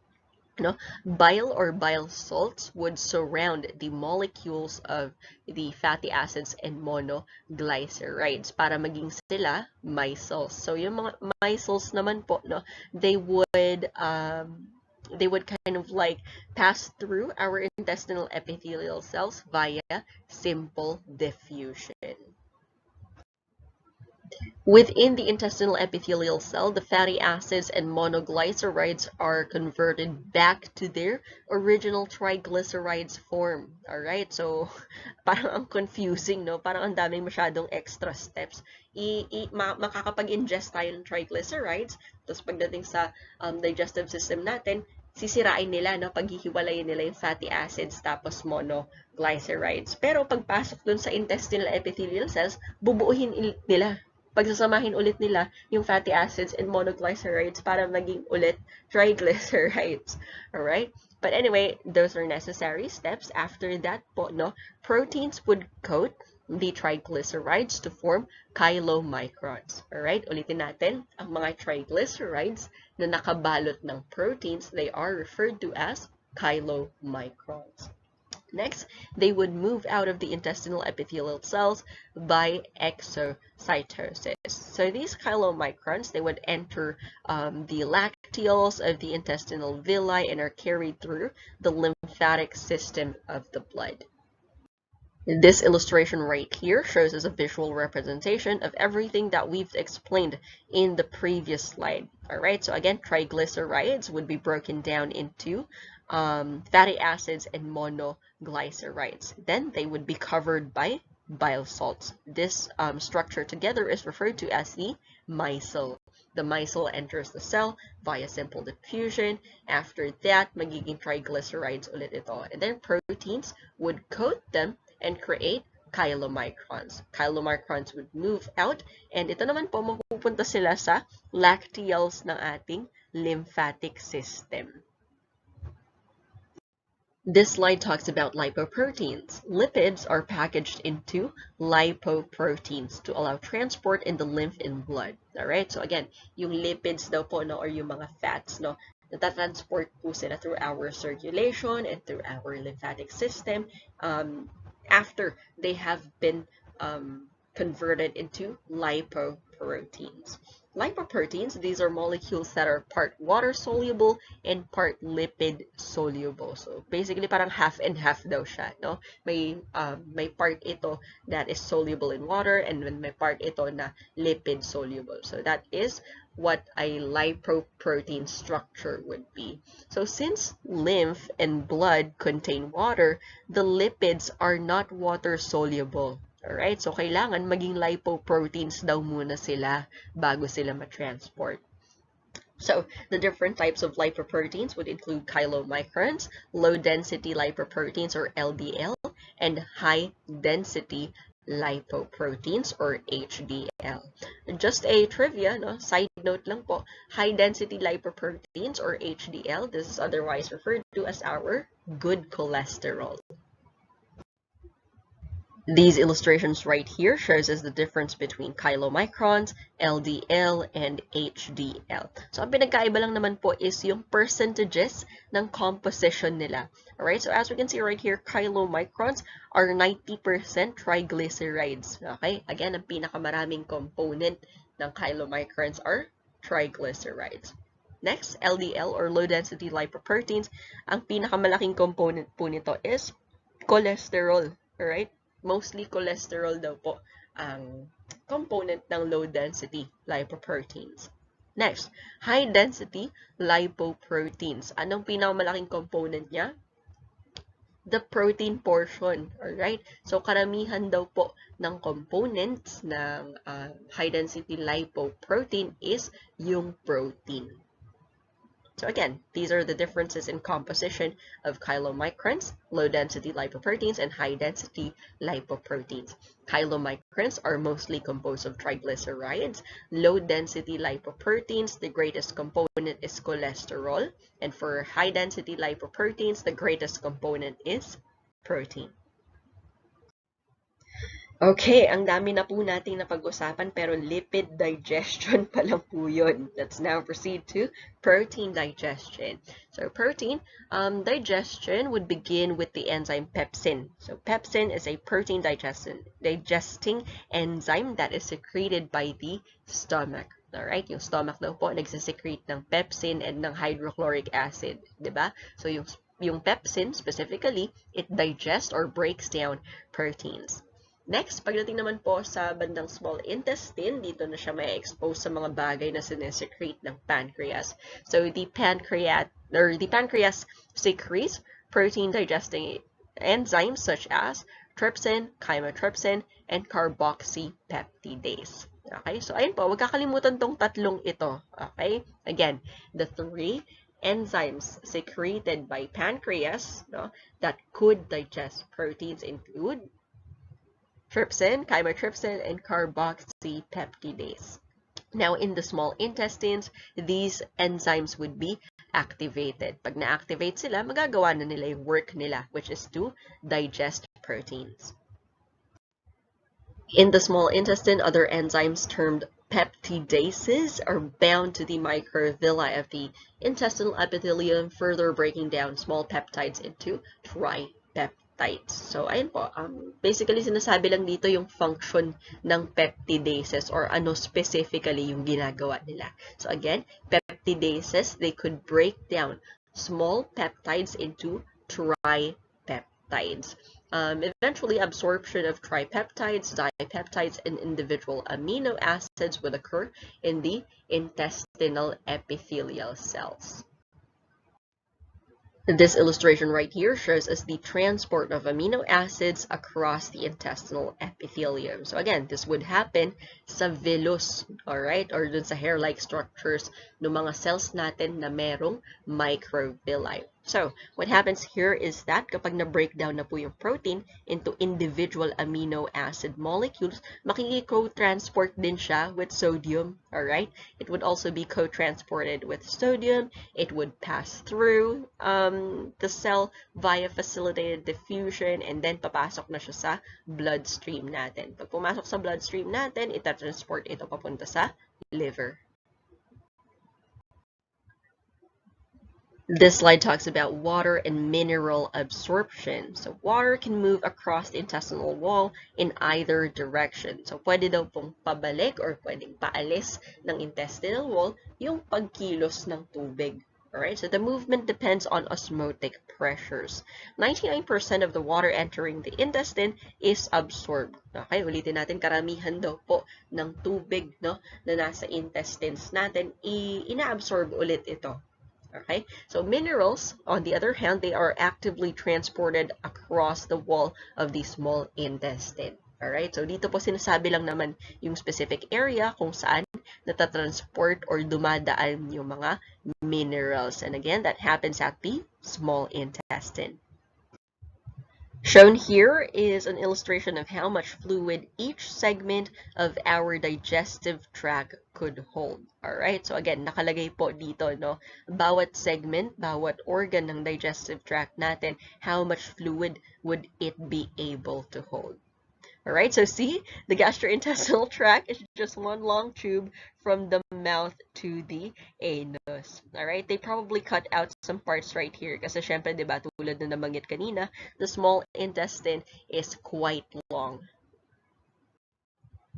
no, bile or bile salts would surround the molecules of the fatty acids and monoglycerides para maging sila micelles. So, yung mga micelles naman po, no, they would kind of like pass through our intestinal epithelial cells via simple diffusion. Within the intestinal epithelial cell, the fatty acids and monoglycerides are converted back to their original triglycerides form. Alright, so parang ang confusing, no? Parang ang daming masyadong extra steps. Makakapag-ingest tayo ng triglycerides, tapos pagdating sa digestive system natin, sisirain nila, no? Paghihiwalayin nila yung fatty acids tapos monoglycerides. Pero pagpasok dun sa intestinal epithelial cells, bubuuhin nila. Pagsasamahin ulit nila yung fatty acids and monoglycerides para maging ulit triglycerides. Alright? But anyway, those are necessary steps. After that po, no, proteins would coat the triglycerides to form chylomicrons. Alright? Ulitin natin, ang mga triglycerides na nakabalot ng proteins, they are referred to as chylomicrons. Next, they would move out of the intestinal epithelial cells by exocytosis. So these chylomicrons, they would enter the lacteals of the intestinal villi and are carried through the lymphatic system of the blood. This illustration right here shows us a visual representation of everything that we've explained in the previous slide. Alright, so again, triglycerides would be broken down into fatty acids and monoglycerides. Then they would be covered by bile salts. This structure together is referred to as the micelle. The micelle enters the cell via simple diffusion. After that, magiging triglycerides ulit ito. And then proteins would coat them and create chylomicrons. Chylomicrons would move out, and ito naman po, mapupunta sila sa lacteals ng ating lymphatic system. This slide talks about lipoproteins. Lipids are packaged into lipoproteins to allow transport in the lymph and blood. Alright, so again, yung lipids daw po, no, or yung mga fats, no, natatransport po sila through our circulation and through our lymphatic system after they have been converted into lipoproteins. Lipoproteins, these are molecules that are part water soluble and part lipid soluble. So basically parang half and half daw siya, no? May part ito that is soluble in water and then may part ito na lipid soluble. So that is what a lipoprotein structure would be. So since lymph and blood contain water, the lipids are not water soluble. Alright, so kailangan maging lipoproteins daw muna sila bago sila ma-transport. So the different types of lipoproteins would include chylomicrons, low-density lipoproteins or LDL, and high-density lipoproteins or HDL. Just a trivia, no? Side note lang po, high-density lipoproteins or HDL, this is otherwise referred to as our good cholesterol. These illustrations right here shows us the difference between chylomicrons, LDL, and HDL. So, ang pinagkaiba lang naman po is yung percentages ng composition nila. Alright, so as we can see right here, chylomicrons are 90% triglycerides. Okay, again, ang pinakamaraming component ng chylomicrons are triglycerides. Next, LDL or low-density lipoproteins, ang pinakamalaking component po nito is cholesterol. Alright? Mostly cholesterol daw po ang component ng low-density lipoproteins. Next, high-density lipoproteins. Anong pinakamalaking component niya? The protein portion. Alright? So, karamihan daw po ng components ng high-density lipoprotein is yung protein. So again, these are the differences in composition of chylomicrons, low-density lipoproteins, and high-density lipoproteins. Chylomicrons are mostly composed of triglycerides. Low-density lipoproteins, the greatest component is cholesterol. And for high-density lipoproteins, the greatest component is protein. Okay, ang dami na po nating napag-usapan pero lipid digestion pa lang po yun. Let's now proceed to protein digestion. So protein digestion would begin with the enzyme pepsin. So pepsin is a protein digesting enzyme that is secreted by the stomach. Alright, yung stomach daw po nagsisecrete ng pepsin and ng hydrochloric acid, diba? So yung pepsin specifically, it digests or breaks down proteins. Next, pagdating naman po sa bandang small intestine, dito na siya may expose sa mga bagay na sinesecrete ng pancreas. So the pancreas secretes protein digesting enzymes such as trypsin, chymotrypsin, and carboxypeptidase. Okay, so ayun po, huwag kakalimutan tong tatlong ito. Okay, again, the three enzymes secreted by pancreas, no, that could digest proteins include trypsin, chymotrypsin, and carboxypeptidase. Now, in the small intestines, these enzymes would be activated. Pag na-activate sila, magagawa na nila yung work nila, which is to digest proteins. In the small intestine, other enzymes termed peptidases are bound to the microvilli of the intestinal epithelium, further breaking down small peptides into tripeptides. So, ayun po, basically sinasabi lang dito yung function ng peptidases or ano specifically yung ginagawa nila. So, again, peptidases, they could break down small peptides into tripeptides. Eventually, absorption of tripeptides, dipeptides, and individual amino acids would occur in the intestinal epithelial cells. This illustration right here shows us the transport of amino acids across the intestinal epithelium. So again, this would happen sa villus, alright, or dun sa hair-like structures ng mga cells natin na merong microvilli. So, what happens here is that kapag na-breakdown na po yung protein into individual amino acid molecules, makiki-co-transport din siya with sodium, alright? It would also be co-transported with sodium. It would pass through the cell via facilitated diffusion and then papasok na siya sa bloodstream natin. Pag pumasok sa bloodstream natin, itatransport ito papunta sa liver. This slide talks about water and mineral absorption. So water can move across the intestinal wall in either direction. So pwede daw pong pabalik or pwedeng paalis ng intestinal wall yung pagkilos ng tubig. Alright, so the movement depends on osmotic pressures. 99% of the water entering the intestine is absorbed. Okay, ulitin natin, karamihan daw po ng tubig, no, na nasa intestines natin, inaabsorb ulit ito. Okay, so minerals, on the other hand, they are actively transported across the wall of the small intestine. Alright, so dito po sinasabi lang naman yung specific area kung saan natatransport or dumadaan yung mga minerals. And again, that happens at the small intestine. Shown here is an illustration of how much fluid each segment of our digestive tract could hold. Alright, so again, nakalagay po dito, no? Bawat segment, bawat organ ng digestive tract natin, how much fluid would it be able to hold. Alright, so see, the gastrointestinal tract is just one long tube from the mouth to the anus. Alright, they probably cut out some parts right here kasi syempre, diba, tulad na nabanggit kanina, the small intestine is quite long.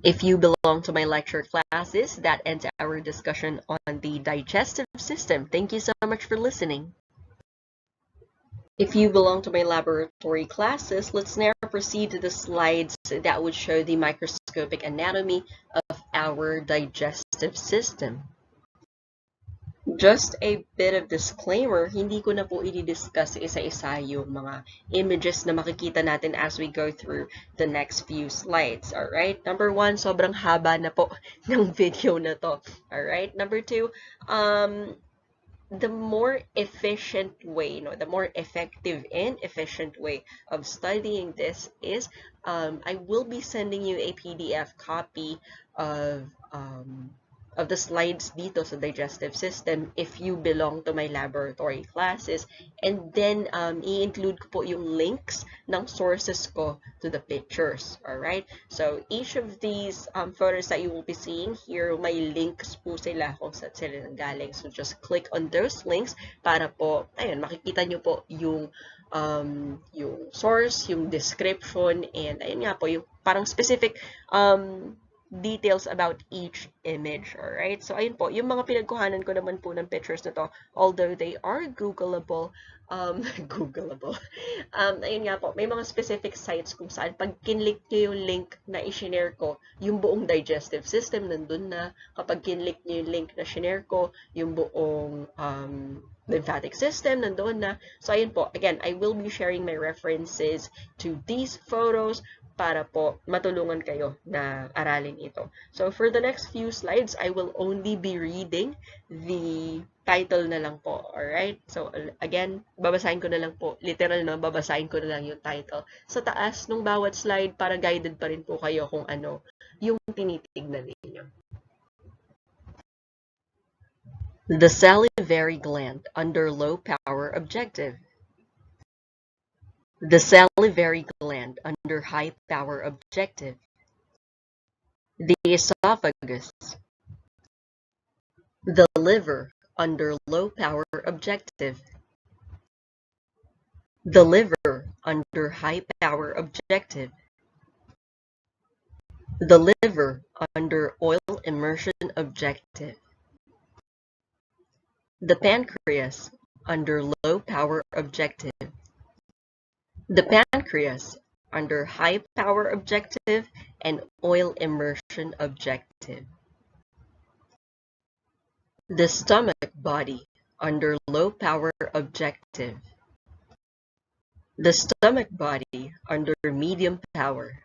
If you belong to my lecture classes, that ends our discussion on the digestive system. Thank you so much for listening. If you belong to my laboratory classes, let's now proceed to the slides that would show the microscopic anatomy of our digestive system. Just a bit of disclaimer, hindi ko na po i-discuss isa-isa yung mga images na makikita natin as we go through the next few slides. Alright? Number one, sobrang haba na po ng video na to. Alright? Number two, the more efficient way, the more effective and efficient way of studying this is I will be sending you a PDF copy of the slides dito sa digestive system if you belong to my laboratory classes, and then i-include ko po yung links ng sources ko to the pictures. Alright, so each of these photos that you will be seeing here, may links po sila kung saan sila nanggaling, so just click on those links para po, ayun, makikita nyo po yung source, yung description, and ayun nga po, yung parang specific details about each image. Alright, so ayun po, yung mga pinagkuhanan ko naman po ng pictures na to, although they are Googleable, ayun nga po, may mga specific sites kung saan pag kinlik nyo yung link na i-share ko, yung buong digestive system nandun na. Kapag kinlik nyo yung link na share ko, yung buong lymphatic system nandun na. So ayun po, again, I will be sharing my references to these photos para po matulungan kayo na aralin ito. So for the next few slides, I will only be reading the title na lang po. Alright? So again, babasahin ko na lang po. Literal na, babasahin ko na lang yung title sa taas ng bawat slide para guided pa rin po kayo kung ano yung tinitignan ninyo. The salivary gland under low power objective. The salivary gland under high power objective. The esophagus. The liver under low power objective. The liver under high power objective. The liver under oil immersion objective. The pancreas under low power objective. The pancreas under high power objective and oil immersion objective. The stomach body under low power objective. The stomach body under medium power.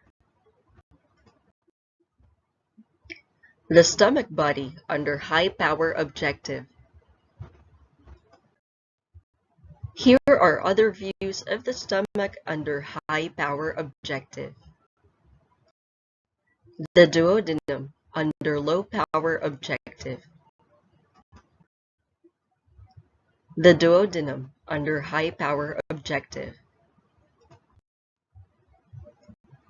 The stomach body under high power objective. Here are other views of the stomach under high power objective. The duodenum under low power objective. The duodenum under high power objective.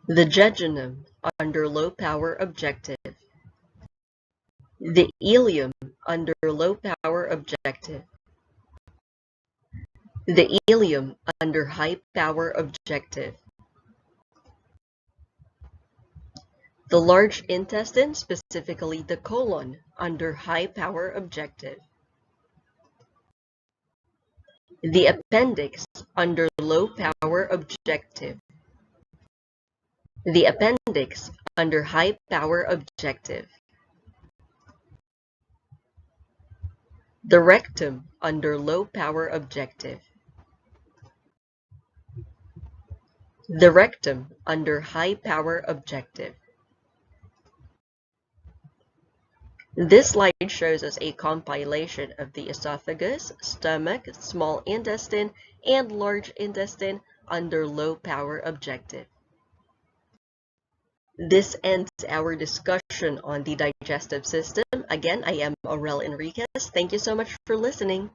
The jejunum under low power objective. The ileum under low power objective. The ileum under high power objective. The large intestine, specifically the colon, under high power objective. The appendix under low power objective. The appendix under high power objective. The rectum under low power objective. The rectum under high power objective. This slide shows us a compilation of the esophagus, stomach, small intestine, and large intestine under low power objective. This ends our discussion on the digestive system. Again, I am Aurel Enriquez. Thank you so much for listening.